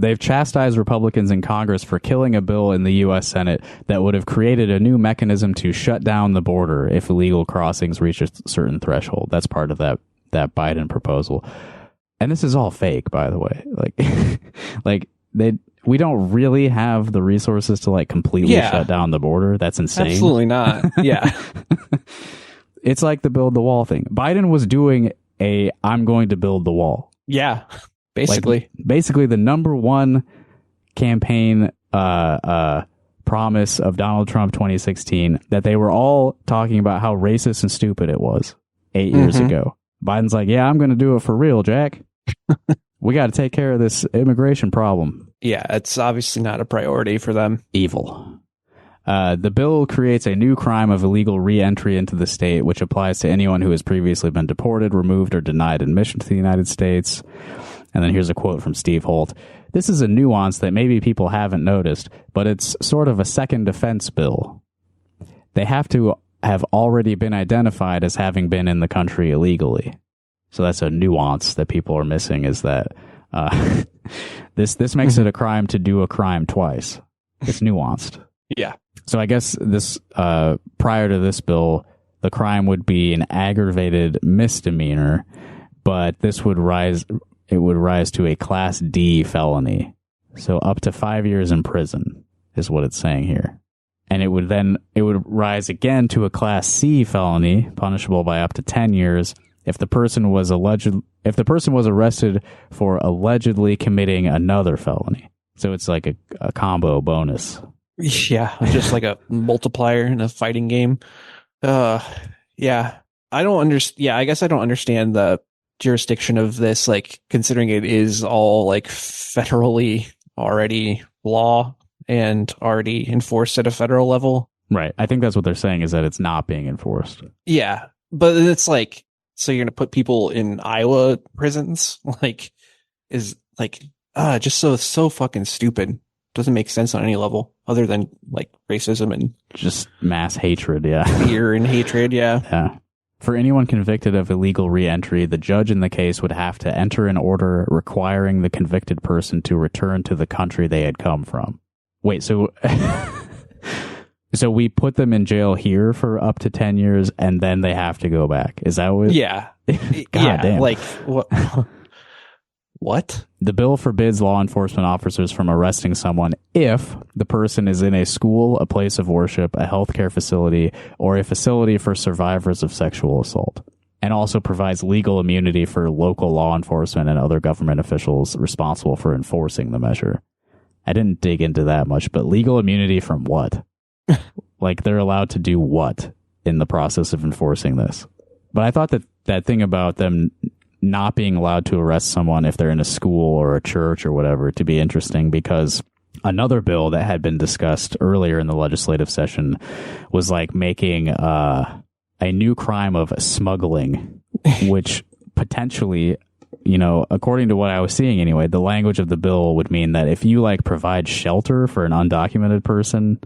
They've chastised Republicans in Congress for killing a bill in the U.S. Senate that would have created a new mechanism to shut down the border if illegal crossings reach a certain threshold. That's part of that Biden proposal. And this is all fake, by the way. We don't really have the resources to like completely shut down the border. That's insane. Absolutely not. Yeah. It's like the build the wall thing. Biden was doing I'm going to build the wall. Yeah. Basically. Basically the number one campaign promise of Donald Trump 2016 that they were all talking about how racist and stupid it was 8 years ago. Biden's like, yeah, I'm going to do it for real, Jack. We got to take care of this immigration problem. Yeah, it's obviously not a priority for them. Evil. The bill creates a new crime of illegal re-entry into the state, which applies to anyone who has previously been deported, removed, or denied admission to the United States. And then here's a quote from Steve Holt. This is a nuance that maybe people haven't noticed, but it's sort of a second offense bill. They have to have already been identified as having been in the country illegally. So that's a nuance that people are missing, is that this makes it a crime to do a crime twice. It's nuanced. Yeah. So I guess this prior to this bill, the crime would be an aggravated misdemeanor, but this would rise to a Class D felony. So up to 5 years in prison is what it's saying here. And it would rise again to a Class C felony, punishable by up to 10 years if the person was arrested for allegedly committing another felony. So it's like a combo bonus. Yeah, just like a multiplier in a fighting game. Yeah. I guess I don't understand the jurisdiction of this, like considering it is all like federally already law and already enforced at a federal level. Right. I think that's what they're saying, is that it's not being enforced. Yeah. But it's like, so you're going to put people in Iowa prisons? Like, is like, just so fucking stupid. Doesn't make sense on any level other than like racism and just mass hatred. Yeah. Fear and hatred. Yeah. Yeah. For anyone convicted of illegal re-entry, the judge in the case would have to enter an order requiring the convicted person to return to the country they had come from. Wait, so so we put them in jail here for up to 10 years and then they have to go back. Is that what? Yeah. God damn. Like What? The bill forbids law enforcement officers from arresting someone if the person is in a school, a place of worship, a healthcare facility, or a facility for survivors of sexual assault, and also provides legal immunity for local law enforcement and other government officials responsible for enforcing the measure. I didn't dig into that much, but legal immunity from what? Like, they're allowed to do what in the process of enforcing this? But I thought that thing about them not being allowed to arrest someone if they're in a school or a church or whatever to be interesting, because another bill that had been discussed earlier in the legislative session was like making a new crime of smuggling, which potentially, you know, according to what I was seeing anyway, the language of the bill would mean that if you like provide shelter for an undocumented person,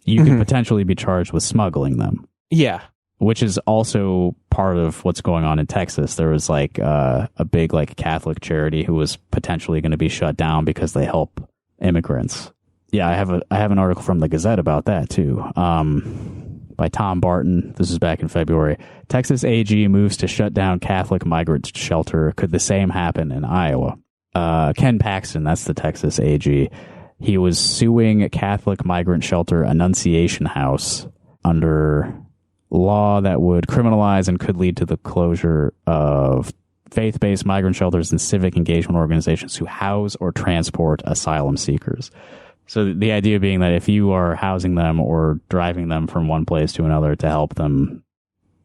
you could potentially be charged with smuggling them. Yeah. Which is also part of what's going on in Texas. There was like a big like Catholic charity who was potentially going to be shut down because they help immigrants. Yeah, I have an article from the Gazette about that too. By Tom Barton. This is back in February. Texas AG moves to shut down Catholic migrant shelter. Could the same happen in Iowa? Ken Paxton, that's the Texas AG. He was suing Catholic migrant shelter Annunciation House under law that would criminalize and could lead to the closure of faith-based migrant shelters and civic engagement organizations who house or transport asylum seekers. So the idea being that if you are housing them or driving them from one place to another to help them,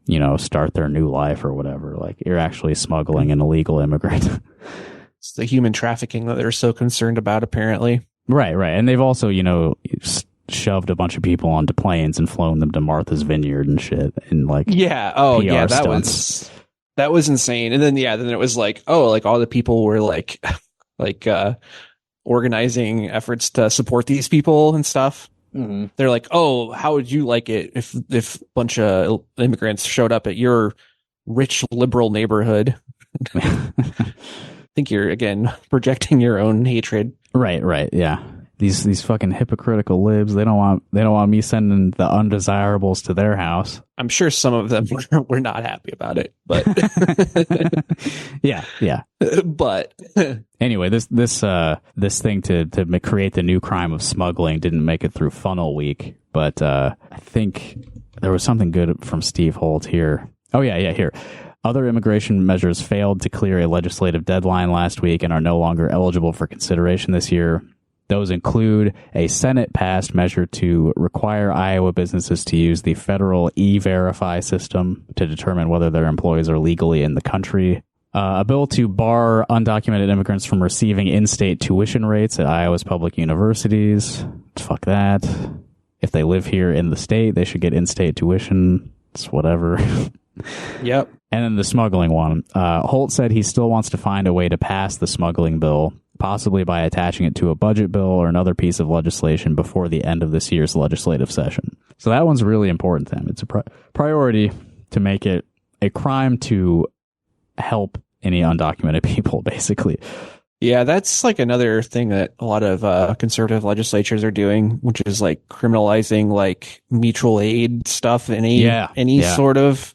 you know, start their new life or whatever, like you're actually smuggling an illegal immigrant. It's the human trafficking that they're so concerned about, apparently. Right. And they've also, you know, shoved a bunch of people onto planes and flown them to Martha's Vineyard and shit. And like, yeah. Oh, PR yeah. stunts. That was insane. And then, then it was like, oh, like all the people were like organizing efforts to support these people and stuff. Mm-hmm. They're like, oh, how would you like it if a bunch of immigrants showed up at your rich liberal neighborhood? I think you're, again, projecting your own hatred. Right. Yeah. These fucking hypocritical libs, they don't want me sending the undesirables to their house. I'm sure some of them were not happy about it, but yeah. But anyway, this thing to create the new crime of smuggling didn't make it through funnel week, but I think there was something good from Steve Holt here. Oh yeah, here. Other immigration measures failed to clear a legislative deadline last week and are no longer eligible for consideration this year. Those include a Senate-passed measure to require Iowa businesses to use the federal E-Verify system to determine whether their employees are legally in the country. A bill to bar undocumented immigrants from receiving in-state tuition rates at Iowa's public universities. Fuck that. If they live here in the state, they should get in-state tuition. It's whatever. Yep. And then the smuggling one. Holt said he still wants to find a way to pass the smuggling bill, possibly by attaching it to a budget bill or another piece of legislation before the end of this year's legislative session. So that one's really important to him. It's a priority to make it a crime to help any undocumented people, basically. Yeah, that's like another thing that a lot of conservative legislatures are doing, which is like criminalizing like mutual aid stuff, any sort of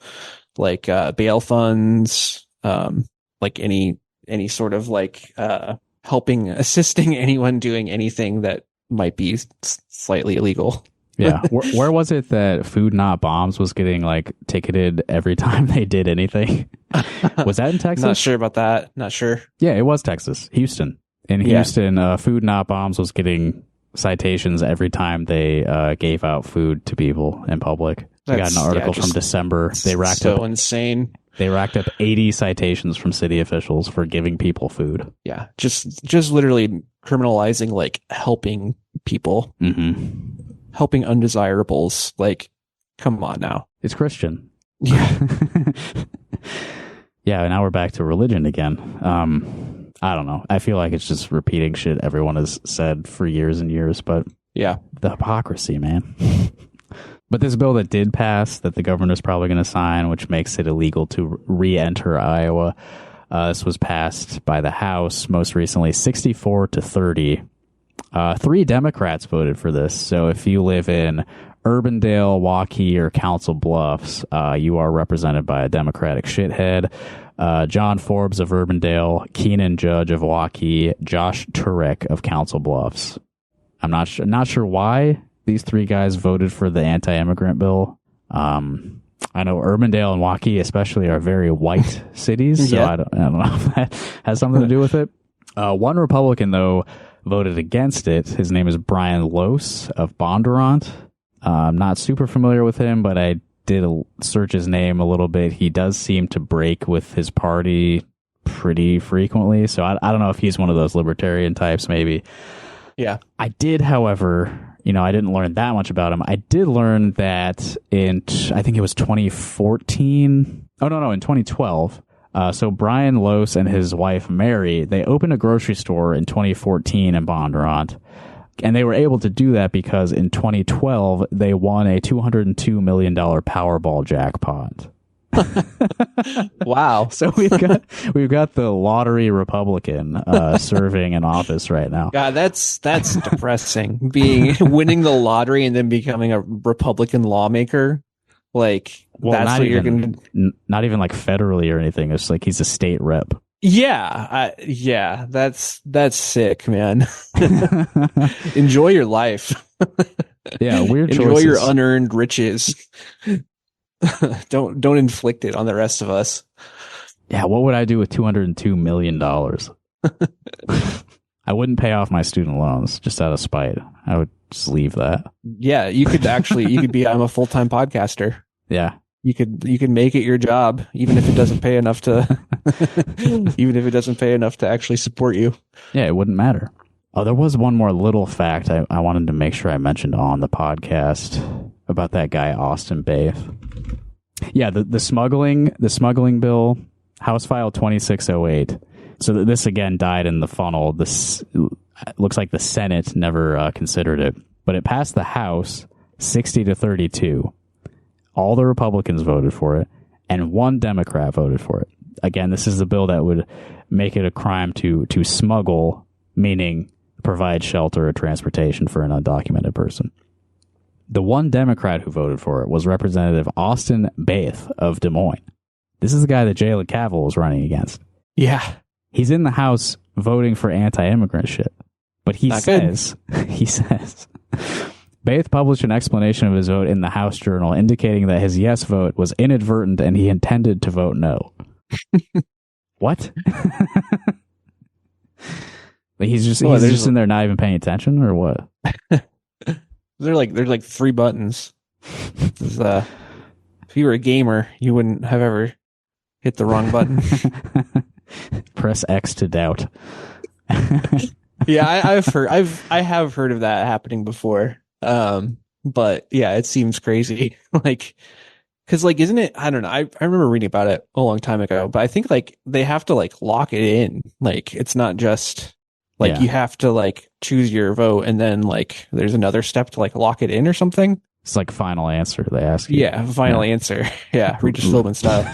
like bail funds, like any sort of like assisting anyone doing anything that might be slightly illegal. Yeah. Where was it that Food Not Bombs was getting like ticketed every time they did anything? Was that in Texas? Not sure about that. Not sure. Yeah, it was Texas. Houston. In Houston, Food Not Bombs was getting citations every time they gave out food to people in public. I got an article from December. They racked up insane. They racked up 80 citations from city officials for giving people food. Yeah, just literally criminalizing like helping people, helping undesirables. Like, come on now. It's Christian. Yeah. Yeah, now we're back to religion again. I don't know. I feel like it's just repeating shit everyone has said for years and years, but yeah, the hypocrisy, man. But this bill that did pass, that the governor's probably going to sign, which makes it illegal to re-enter Iowa, this was passed by the House most recently, 64-30. 3 Democrats voted for this. So if you live in Urbandale, Waukee, or Council Bluffs, you are represented by a Democratic shithead. John Forbes of Urbandale, Keenan Judge of Waukee, Josh Turek of Council Bluffs. I'm not sure why these three guys voted for the anti-immigrant bill. I know Urbandale and Waukee especially are very white cities, so I don't know if that has something to do with it. One Republican, though, voted against it. His name is Brian Lose of Bondurant. I'm not super familiar with him, but I did search his name a little bit. He does seem to break with his party pretty frequently, so I don't know if he's one of those libertarian types, maybe. Yeah. I did, however, I didn't learn that much about him. I did learn that I think it was 2014. Oh, no, in 2012. So Brian Lose and his wife, Mary, they opened a grocery store in 2014 in Bondurant. And they were able to do that because in 2012, they won a $202 million Powerball jackpot. Wow. So we've got the lottery Republican serving in office right now. God, that's depressing. Winning the lottery and then becoming a Republican lawmaker. Like, that's what you're going to. Not even like federally or anything. It's like he's a state rep. Yeah, that's sick, man. Enjoy your life. Yeah, weird choices. Enjoy your unearned riches. Don't inflict it on the rest of us. Yeah, what would I do with $202 million? I wouldn't pay off my student loans just out of spite. I would just leave that. Yeah, you could be I'm a full-time podcaster. Yeah. You could make it your job, even if it doesn't pay enough to actually support you. Yeah, it wouldn't matter. Oh, there was one more little fact I wanted to make sure I mentioned on the podcast about that guy, Austin Baith. Yeah, the smuggling bill, House File 2608. So this again died in the funnel. This looks like the Senate never considered it, but it passed the House 60-32. All the Republicans voted for it, and one Democrat voted for it. Again, this is the bill that would make it a crime to smuggle, meaning provide shelter or transportation for an undocumented person. The one Democrat who voted for it was Representative Austin Baith of Des Moines. This is the guy that Jalen Cavill was running against. Yeah. He's in the House voting for anti-immigrant shit. But he says, Baith published an explanation of his vote in the House Journal indicating that his yes vote was inadvertent and he intended to vote no. What? Like he's just in there not even paying attention, or what? There's like three buttons. If you were a gamer, you wouldn't have ever hit the wrong button. Press X to doubt. Yeah, I have heard of that happening before. But yeah, it seems crazy. Like, cause like, isn't it, I don't know. I remember reading about it a long time ago, but I think like they have to like lock it in. Like, it's not just like you have to like choose your vote and then like there's another step to like lock it in or something. It's like final answer. They ask you. Yeah. Final answer. Yeah. Regis Philbin style.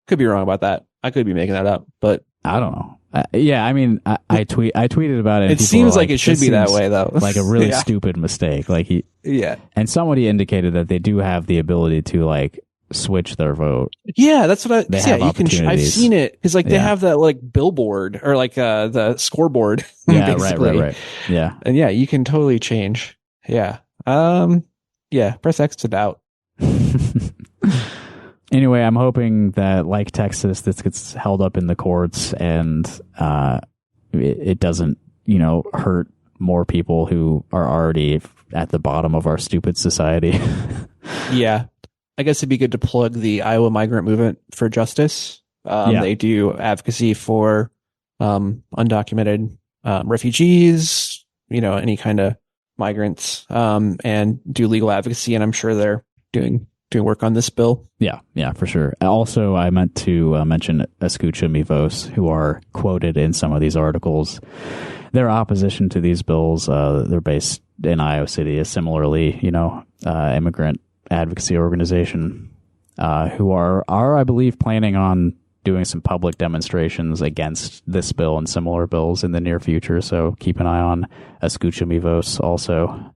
Could be wrong about that. I could be making that up, but I don't know. Yeah, I mean, I tweeted about it. It seems like it should be that way, though. Like a really stupid mistake. Like and somebody indicated that they do have the ability to like switch their vote. Yeah, that's what you can. I've seen it because like they have that like billboard or like the scoreboard. Yeah, right. Yeah, and yeah, you can totally change. Yeah, yeah. Press X to doubt. Anyway, I'm hoping that, like Texas, this gets held up in the courts and it doesn't, hurt more people who are already at the bottom of our stupid society. Yeah. I guess it'd be good to plug the Iowa Migrant Movement for Justice. They do advocacy for undocumented refugees, any kind of migrants, and do legal advocacy. And I'm sure they're doing work on this bill. Yeah, for sure. Also, I meant to mention Escucha Mi Voz, who are quoted in some of these articles. Their opposition to these bills, they're based in Iowa City, is similarly, immigrant advocacy organization, who are, I believe, planning on doing some public demonstrations against this bill and similar bills in the near future. So keep an eye on Escucha Mi Voz also.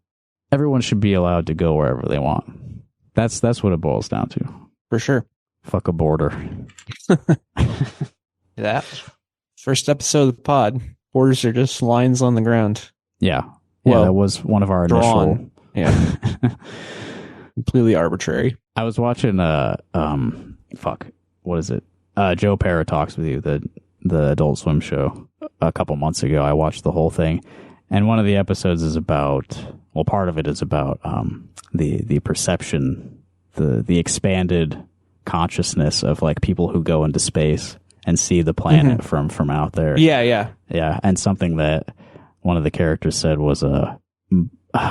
Everyone should be allowed to go wherever they want. That's what it boils down to. For sure. Fuck a border. That first episode of the pod. Borders are just lines on the ground. Yeah. Well, that was one of our drawn. initial. Yeah. Completely arbitrary. I was watching what is it? Joe Para Talks With You, the Adult Swim show a couple months ago. I watched the whole thing, and one of the episodes is about, well, part of it is about the perception, the expanded consciousness of like people who go into space and see the planet from out there. Yeah. And something that one of the characters said was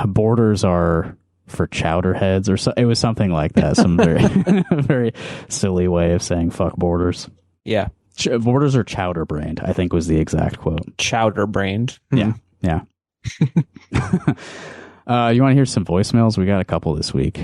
borders are for chowderheads, or so. It was something like that. Some very very silly way of saying fuck borders. Yeah. Borders are chowder brained, I think was the exact quote. Chowder brained. Yeah. You want to hear some voicemails? We got a couple this week.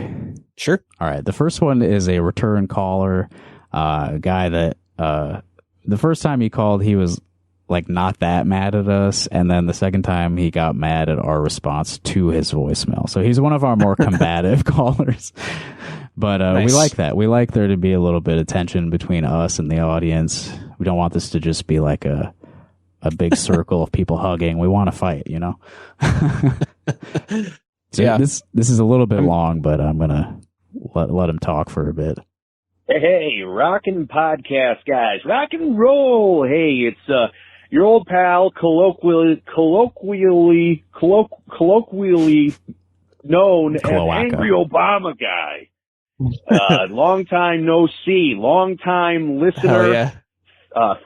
Sure. All right. The first one is a return caller, guy that the first time he called, he was like not that mad at us, and then the second time he got mad at our response to his voicemail. So he's one of our more combative callers. But nice. We like that. We like there to be a little bit of tension between us and the audience. We don't want this to just be like a big circle of people hugging. We want to fight, you know? So yeah. This is a little bit long, but I'm going to let him talk for a bit. Hey, rockin' podcast guys, rock and roll. Hey, it's your old pal, colloquially known as Angry Obama Guy. Long time no see, long time listener, yeah.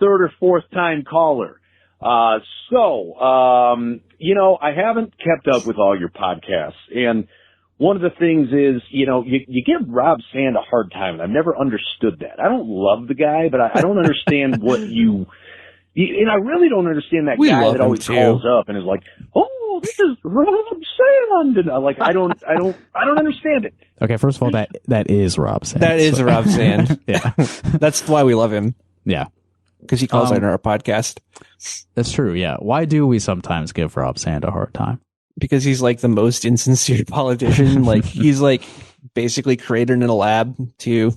Third or fourth time caller. I haven't kept up with all your podcasts, and one of the things is, you give Rob Sand a hard time, and I've never understood that. I don't love the guy, but I don't understand what and I really don't understand that guy that always calls up and is like, "Oh, this is Rob Sand," and I don't understand it. Okay, first of all, that is Rob Sand. That is Rob Sand. Yeah, that's why we love him. Yeah, because he calls out our podcast. That's true. Yeah, why do we sometimes give Rob Sand a hard time? Because he's like the most insincere politician. Like he's like basically created in a lab to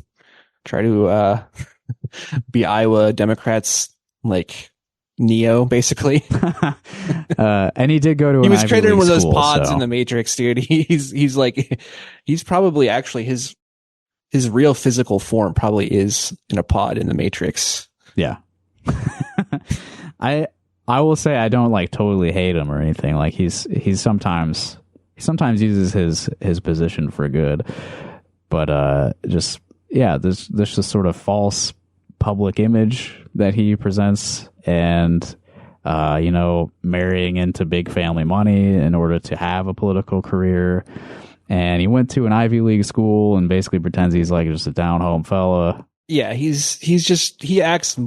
try to be Iowa Democrats like Neo, basically. And he did go to. He was created in one of those pods so. in the Matrix, dude. He's probably actually his real physical form probably is in a pod in the Matrix. Yeah. I will say I don't like totally hate him or anything. Like he sometimes uses his position for good, but there's this sort of false public image that he presents, and marrying into big family money in order to have a political career. And he went to an Ivy League school and basically pretends he's like just a down home fella. Yeah, he acts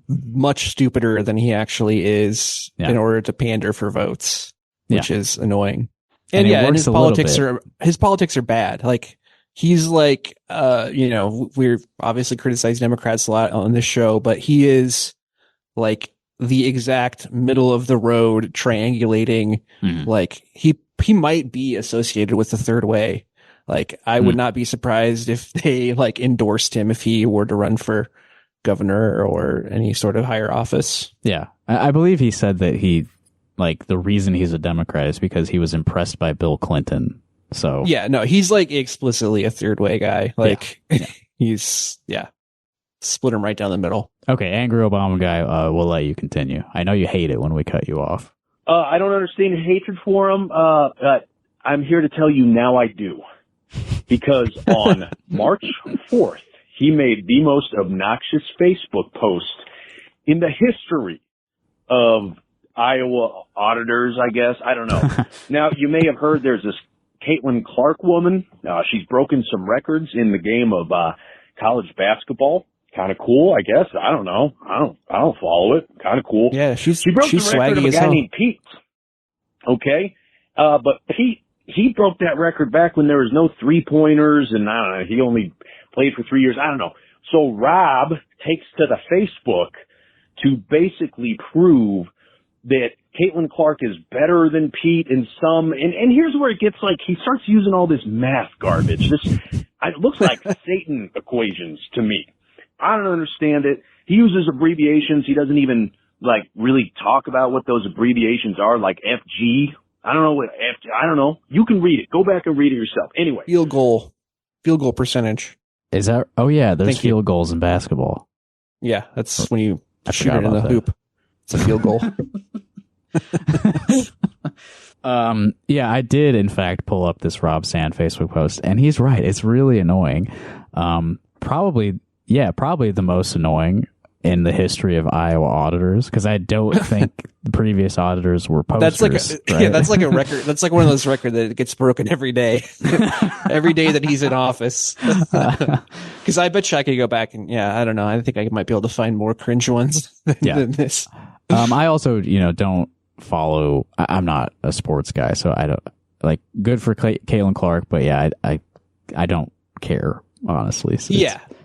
much stupider than he actually is in order to pander for votes, which is annoying. And his politics are bad. Like he's like, we're obviously criticize Democrats a lot on this show, but he is like the exact middle of the road triangulating. Like he might be associated with the third way. Like, I would not be surprised if they like endorsed him if he were to run for governor or any sort of higher office. Yeah. I believe he said that the reason he's a Democrat is because he was impressed by Bill Clinton. So yeah, no, he's like explicitly a third way guy. Like he's split him right down the middle. Okay. Angry Obama Guy. We'll let you continue. I know you hate it when we cut you off. I don't understand hatred for him. I'm here to tell you now I do. Because on March 4th, he made the most obnoxious Facebook post in the history of Iowa auditors, I guess. I don't know. Now, you may have heard there's this Caitlin Clark woman. She's broken some records in the game of college basketball. Kind of cool, I guess. I don't know. I don't follow it. Kind of cool. Yeah, she broke the record of a guy named Pete. Okay? But Pete, he broke that record back when there was no three-pointers, and I don't know, he only played for 3 years. I don't know. So Rob takes to the Facebook to basically prove that Caitlin Clark is better than Pete in some, and here's where it gets like, he starts using all this math garbage. It looks like Satan equations to me. I don't understand it. He uses abbreviations. He doesn't even like really talk about what those abbreviations are, like FG. I don't know what FG. I don't know. You can read it. Go back and read it yourself. Anyway, Field goal percentage. Is that? Oh yeah, there's Thank you. field goals in basketball. Yeah, that's when you I shoot forgot it in the about hoop. It's a field goal. Yeah, I did in fact pull up this Rob Sand Facebook post, and he's right. It's really annoying. Probably the most annoying in the history of Iowa auditors, because I don't think the previas auditors were posters. That's like right? that's like a record. That's like one of those records that gets broken every day, every day that he's in office. Because I bet you I could go back and I don't know. I think I might be able to find more cringe ones than this. I also don't follow. I'm not a sports guy, so I don't like. Good for Caitlin Clark, but I don't care, honestly. So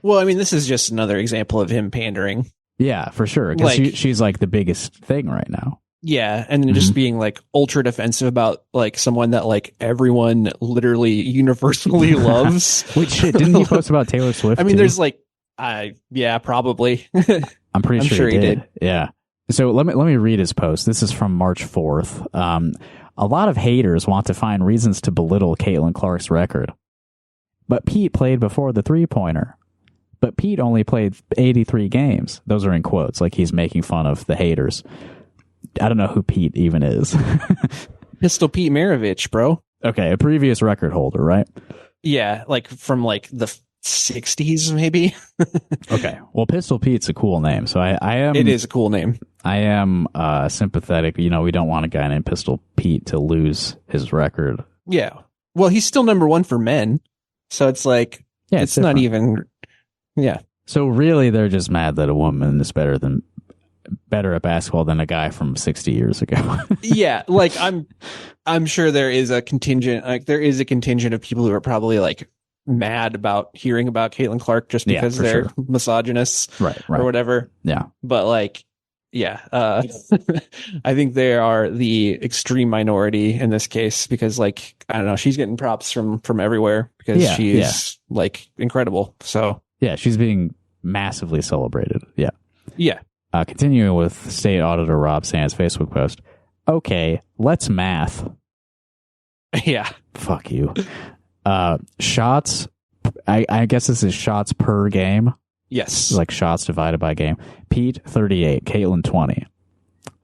Well, I mean, this is just another example of him pandering. Yeah, for sure. Because she's like the biggest thing right now. Yeah, and just being like ultra defensive about like someone that like everyone literally universally loves. Wait, shit! Didn't he post about Taylor Swift? I mean, too? there's like, probably. I'm pretty sure he did. Yeah. So let me read his post. This is from March 4th. A lot of haters want to find reasons to belittle Caitlin Clark's record. But Pete played before the three-pointer. But Pete only played 83 games. Those are in quotes, like he's making fun of the haters. I don't know who Pete even is. Pistol Pete Maravich, bro. Okay, a previous record holder, right? Yeah, like from like the 60s, maybe. Okay, well, Pistol Pete's a cool name, so I am. It is a cool name. I am sympathetic. We don't want a guy named Pistol Pete to lose his record. Yeah. Well, he's still number one for men, so it's like it's not even. Yeah. So really, they're just mad that a woman is better at basketball than a guy from 60 years ago. Yeah, like I'm sure there is a contingent of people who are probably like mad about hearing about Caitlin Clark just because they're misogynists, right, or whatever. Yeah, but like, I think they are the extreme minority in this case because, like, I don't know, she's getting props from everywhere because she's like incredible. So yeah, she's being massively celebrated. Yeah. Yeah. Continuing with State Auditor Rob Sand's Facebook post. Okay, let's math. Yeah. Fuck you. Shots. I guess this is shots per game. Yes. Like shots divided by game. Pete, 38. Caitlin, 20.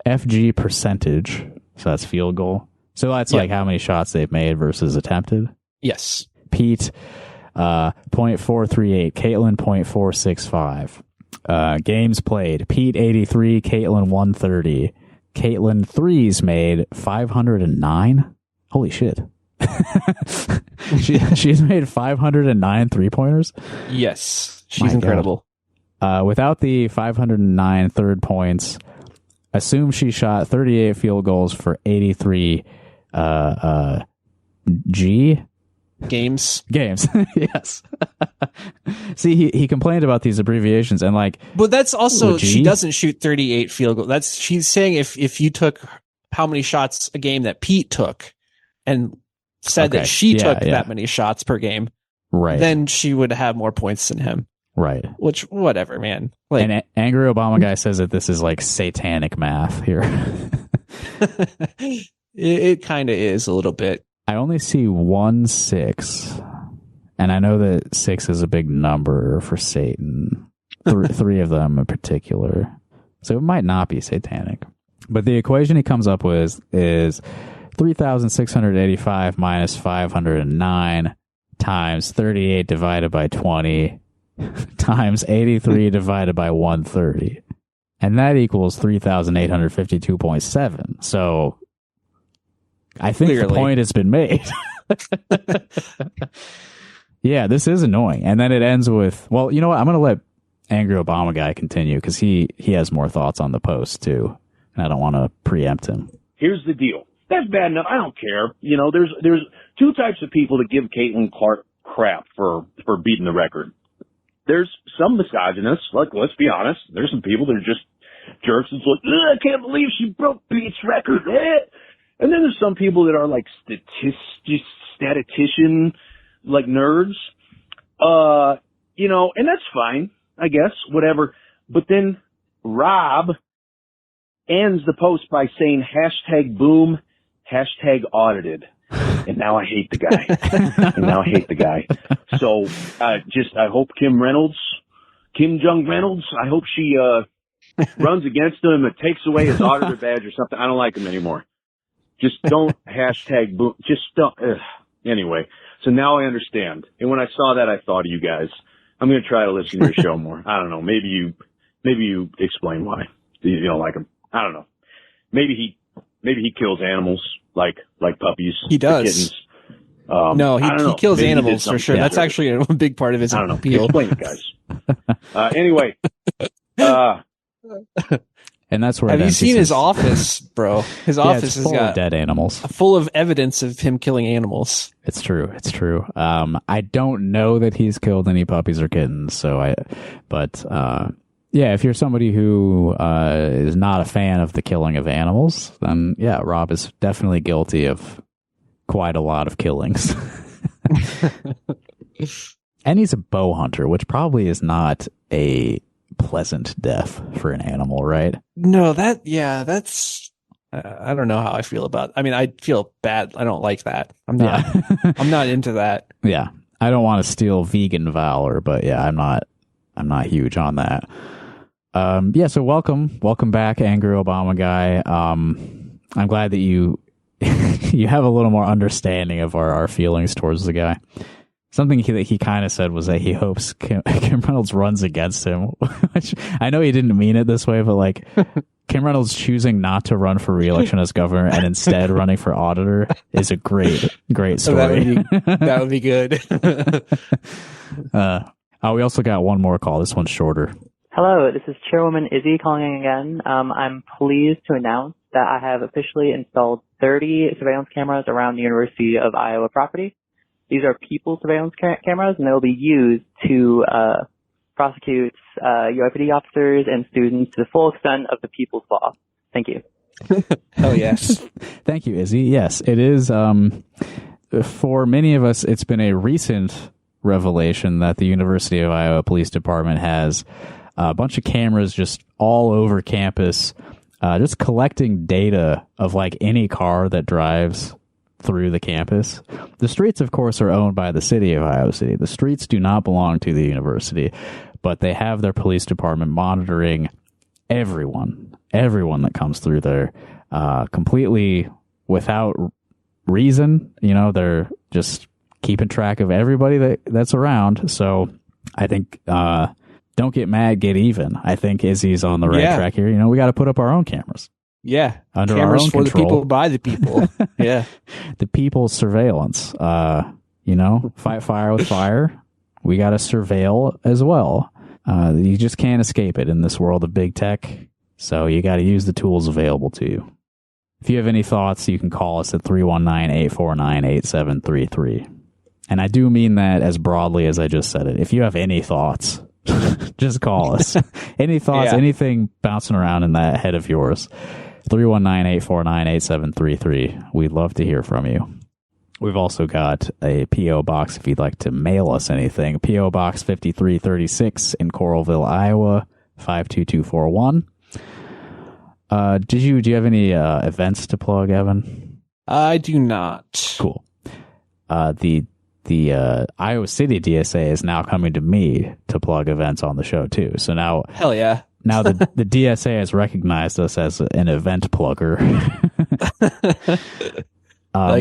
FG percentage. So that's field goal. So that's like how many shots they've made versus attempted. Yes. Pete, 0.438. Caitlin, 0.465. Games played. Pete 83, Caitlin 130. Caitlin threes made 509. Holy shit. She's made 509 3-pointers. Yes. She's incredible. Without the 509 third points, assume she shot 38 field goals for 83 games. Yes. See, he complained about these abbreviations and like, but that's also she doesn't shoot 38 field goals. She's saying if you took how many shots a game that Pete took and said that she took that many shots per game, right, then she would have more points than him. Right. Which, whatever, man. Like, and Angry Obama guy says that this is like satanic math here. it kind of is a little bit. I only see 1 6, and I know that 6 is a big number for Satan. Three of them in particular, so it might not be satanic. But the equation he comes up with is 3,685 minus 509 times 38 divided by 20 times 83 divided by 130, and that equals 3,852.7. So I think the point has been made. Yeah, this is annoying. And then it ends with, well, you know what? I'm going to let Angry Obama guy continue because he has more thoughts on the post too, and I don't want to preempt him. Here's the deal. That's bad enough. I don't care. You know, there's two types of people that give Caitlin Clark crap for beating the record. There's some misogynists, like, let's be honest. There's some people that are just jerks. It's like, I can't believe she broke Pete's record. And then there's some people that are like statistician, like nerds. You know, and that's fine. I guess, whatever. But then Rob ends the post by saying #boom, #audited. And now I hate the guy. So, I hope Kim Jong Reynolds, I hope she, runs against him and takes away his auditor badge or something. I don't like him anymore. Just don't #boom. Just don't. Anyway, so now I understand. And when I saw that, I thought of you guys. I'm going to try to listen to your show more. I don't know. Maybe you explain why you don't like him. I don't know. Maybe he kills animals like puppies. He does. Kittens. No, he kills Maybe animals for sure. That's actually a big part of his I don't know. appeal. Explain it, guys. Anyway. And that's where have you seen his office, bro? His office is full of dead animals, full of evidence of him killing animals. It's true. I don't know that he's killed any puppies or kittens. Yeah, if you're somebody who is not a fan of the killing of animals, then yeah, Rob is definitely guilty of quite a lot of killings. And he's a bow hunter, which probably is not a pleasant death for an animal, right? No, that's I don't know how I feel about. I mean, I feel bad. I don't like that. I'm not. Yeah. I'm not into that. Yeah, I don't want to steal vegan valor, but yeah, I'm not huge on that. Yeah. So welcome back, angry Obama guy. I'm glad that you you have a little more understanding of our feelings towards the guy. Something that he kind of said was that he hopes Kim Reynolds runs against him, which I know he didn't mean it this way, but like Kim Reynolds choosing not to run for re-election as governor and instead running for auditor is a great story. That would be good. We also got one more call. This one's shorter. Hello, this is Chairwoman Izzy calling again. I'm pleased to announce that I have officially installed 30 surveillance cameras around the University of Iowa property. These are people surveillance cameras, and they will be used to prosecute UIPD officers and students to the full extent of the People's Law. Thank you. Oh, yes. Thank you, Izzy. Yes, it is. For many of us, it's been a recent revelation that the University of Iowa Police Department has a bunch of cameras just all over campus, just collecting data of like any car that drives through the campus. The streets, of course, are owned by the city of Iowa City. The streets do not belong to the university, but they have their police department monitoring everyone that comes through there, completely without reason. You know, they're just keeping track of everybody that's around. So I think, don't get mad, get even. I think Izzy's on the right track here. You know, we got to put up our own cameras. Yeah. Under cameras our own for control. The people, by the people. Yeah. The people's surveillance. You know, fight fire with fire. We got to surveil as well. You just can't escape it in this world of big tech. So you got to use the tools available to you. If you have any thoughts, you can call us at 319-849-8733. And I do mean that as broadly as I just said it. If you have any thoughts, just call us. Any thoughts, anything bouncing around in that head of yours. 319-849-8733. We'd love to hear from you. We've also got a P.O. Box if you'd like to mail us anything. P.O. Box 5336 in Coralville, Iowa, 52241. Do you have any events to plug, Evan? I do not. Cool. The Iowa City DSA is now coming to me to plug events on the show too. So now, hell yeah. Now the DSA has recognized us as an event plugger.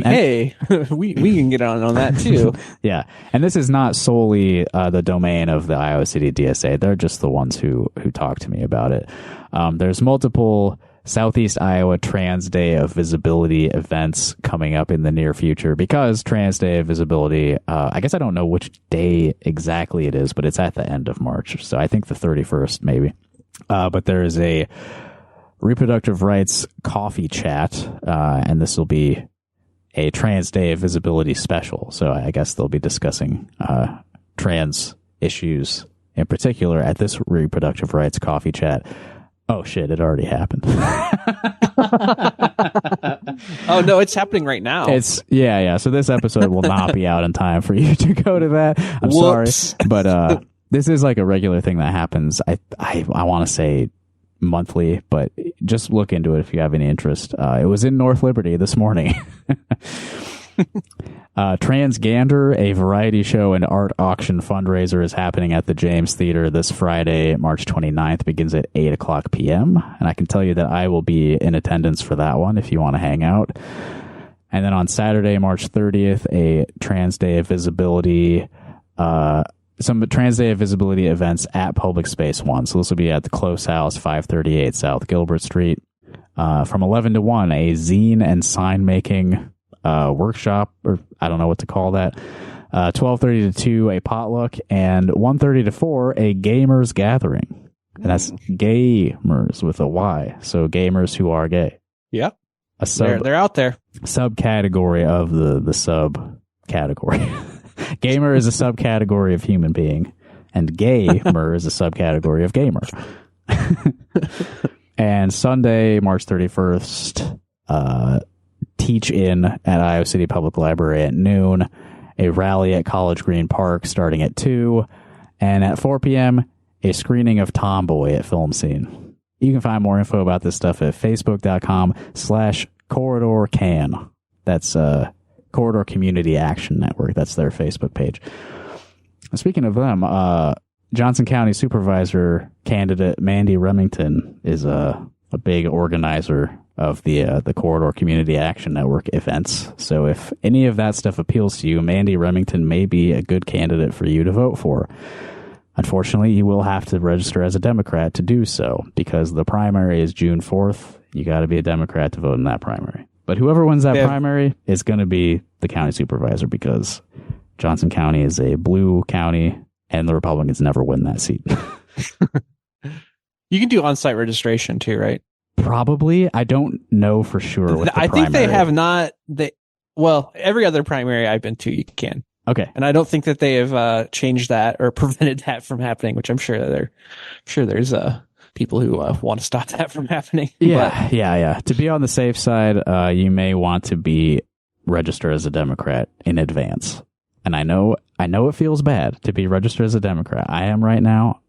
Hey, we can get on that too. Yeah. And this is not solely the domain of the Iowa City DSA. They're just the ones who talk to me about it. There's multiple Southeast Iowa Trans Day of Visibility events coming up in the near future because Trans Day of Visibility, I guess I don't know which day exactly it is, but it's at the end of March. So I think the 31st maybe. But there is a reproductive rights coffee chat, and this will be a Trans Day of Visibility special. So I guess they'll be discussing trans issues in particular at this reproductive rights coffee chat. Oh shit, it already happened. Oh no, it's happening right now. Yeah. So this episode will not be out in time for you to go to that. I'm sorry. But This is like a regular thing that happens. I want to say monthly, but just look into it if you have any interest. It was in North Liberty this morning. Transgander, a variety show and art auction fundraiser, is happening at the James Theater this Friday, March 29th. Begins at 8 o'clock p.m. And I can tell you that I will be in attendance for that one if you want to hang out. And then on Saturday, March 30th, a Trans Day of Visibility, some Trans Day of Visibility events at Public Space 1. So this will be at the Close House, 538 South Gilbert Street. From 11 to 1, a zine and sign making workshop, or I don't know what to call that. 12:30 to 2, a potluck, and 1:30 to 4, a gamers gathering. And that's gamers with a Y. So gamers who are gay. Yep. A they're out there. Subcategory of the subcategory. Gamer is a subcategory of human being, and gamer is a subcategory of gamer. And Sunday, March 31st, Teach In at Iowa City Public Library at noon, a rally at College Green Park starting at 2, and at 4 p.m., a screening of Tomboy at Film Scene. You can find more info about this stuff at facebook.com/CorridorCan. That's Corridor Community Action Network. That's their Facebook page. Speaking of them, Johnson County Supervisor candidate Mandy Remington is a big organizer of the Corridor Community Action Network events. So if any of that stuff appeals to you, Mandy Remington may be a good candidate for you to vote for. Unfortunately, you will have to register as a Democrat to do so, because the primary is June 4th. You got to be a Democrat to vote in that primary. But whoever wins that primary is going to be the county supervisor, because Johnson County is a blue county and the Republicans never win that seat. You can do on-site registration too, right? Probably. I don't know for sure with the I think primary. they have not. Well, every other primary I've been to, you can. Okay. And I don't think that they have changed that or prevented that from happening, which I'm sure that there's people who want to stop that from happening. Yeah. To be on the safe side, you may want to be registered as a Democrat in advance. And I know it feels bad to be registered as a Democrat. I am right now.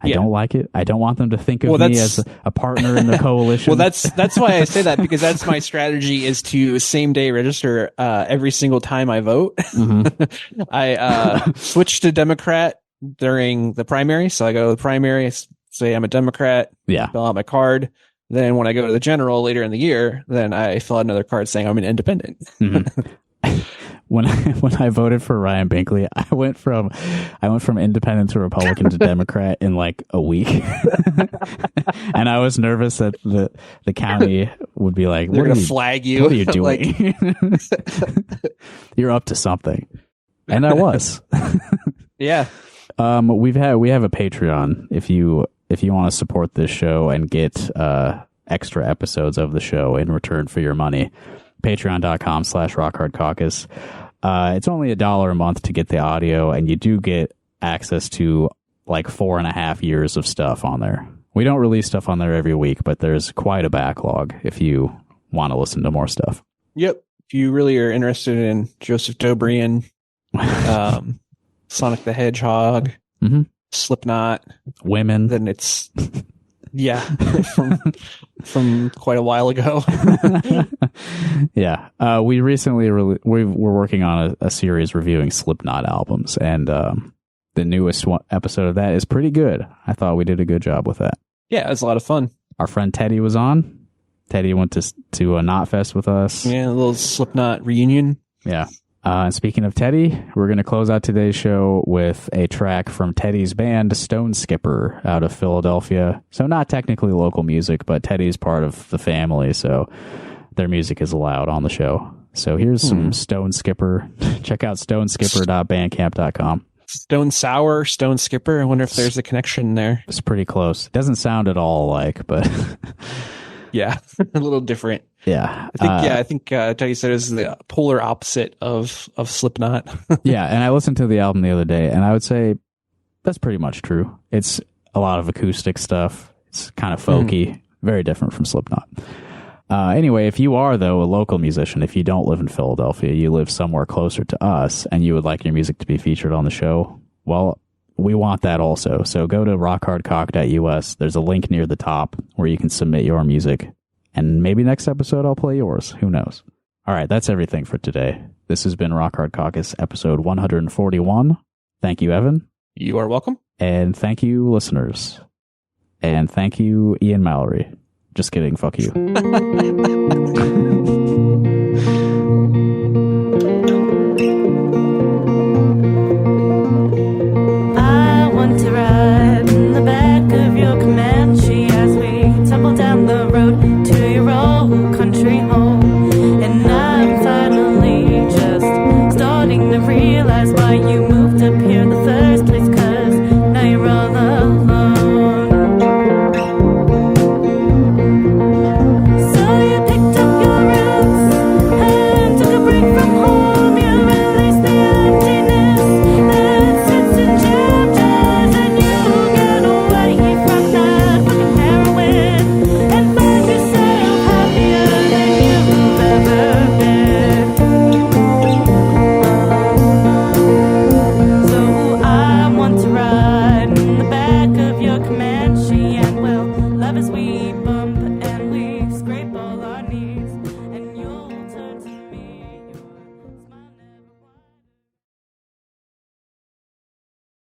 I don't like it. I don't want them to think of me as a partner in the coalition. Well, that's why I say that, because that's my strategy, is to same day register every single time I vote. Mm-hmm. I switch to Democrat during the primary. So I go to the primary, say I'm a Democrat, fill out my card. Then when I go to the general later in the year, then I fill out another card saying I'm an independent. Mm-hmm. When I voted for Ryan Binkley, I went from independent to Republican to Democrat in like a week. And I was nervous that the county would be like, they're going to flag you. What are you doing? You're up to something. And I was. Yeah. We have a Patreon if you want to support this show and get extra episodes of the show in return for your money. Patreon.com/RockHardCaucus. It's only $1 a month to get the audio, and you do get access to like 4.5 years of stuff on there. We don't release stuff on there every week, but there's quite a backlog if you want to listen to more stuff. Yep. If you really are interested in Joseph Dobrian, Sonic the Hedgehog, mm-hmm. Slipknot, women, then it's from quite a while ago. Yeah. We recently we're working on a series reviewing Slipknot albums, and the newest episode of that is pretty good. I thought we did a good job with that. Yeah, it was a lot of fun. Our friend Teddy was on. Teddy went to a Knotfest with us. Yeah, a little Slipknot reunion. Yeah. And speaking of Teddy, we're going to close out today's show with a track from Teddy's band, Stone Skipper, out of Philadelphia. So not technically local music, but Teddy's part of the family, so their music is allowed on the show. So here's some Stone Skipper. Check out stoneskipper.bandcamp.com. Stone Sour, Stone Skipper. I wonder if there's a connection there. It's pretty close. It doesn't sound at all alike, but... Yeah, a little different. Yeah. I think Teddy said it's the polar opposite of Slipknot. Yeah, and I listened to the album the other day, and I would say that's pretty much true. It's a lot of acoustic stuff. It's kind of folky, very different from Slipknot. Anyway, if you are, though, a local musician, if you don't live in Philadelphia, you live somewhere closer to us, and you would like your music to be featured on the show, well, we want that also. So go to rockhardcock.us. There's a link near the top where you can submit your music. And maybe next episode I'll play yours. Who knows? All right, that's everything for today. This has been Rock Hard Caucus, episode 141. Thank you, Evan. You are welcome. And thank you, listeners. And thank you, Ian Mallory. Just kidding. Fuck you.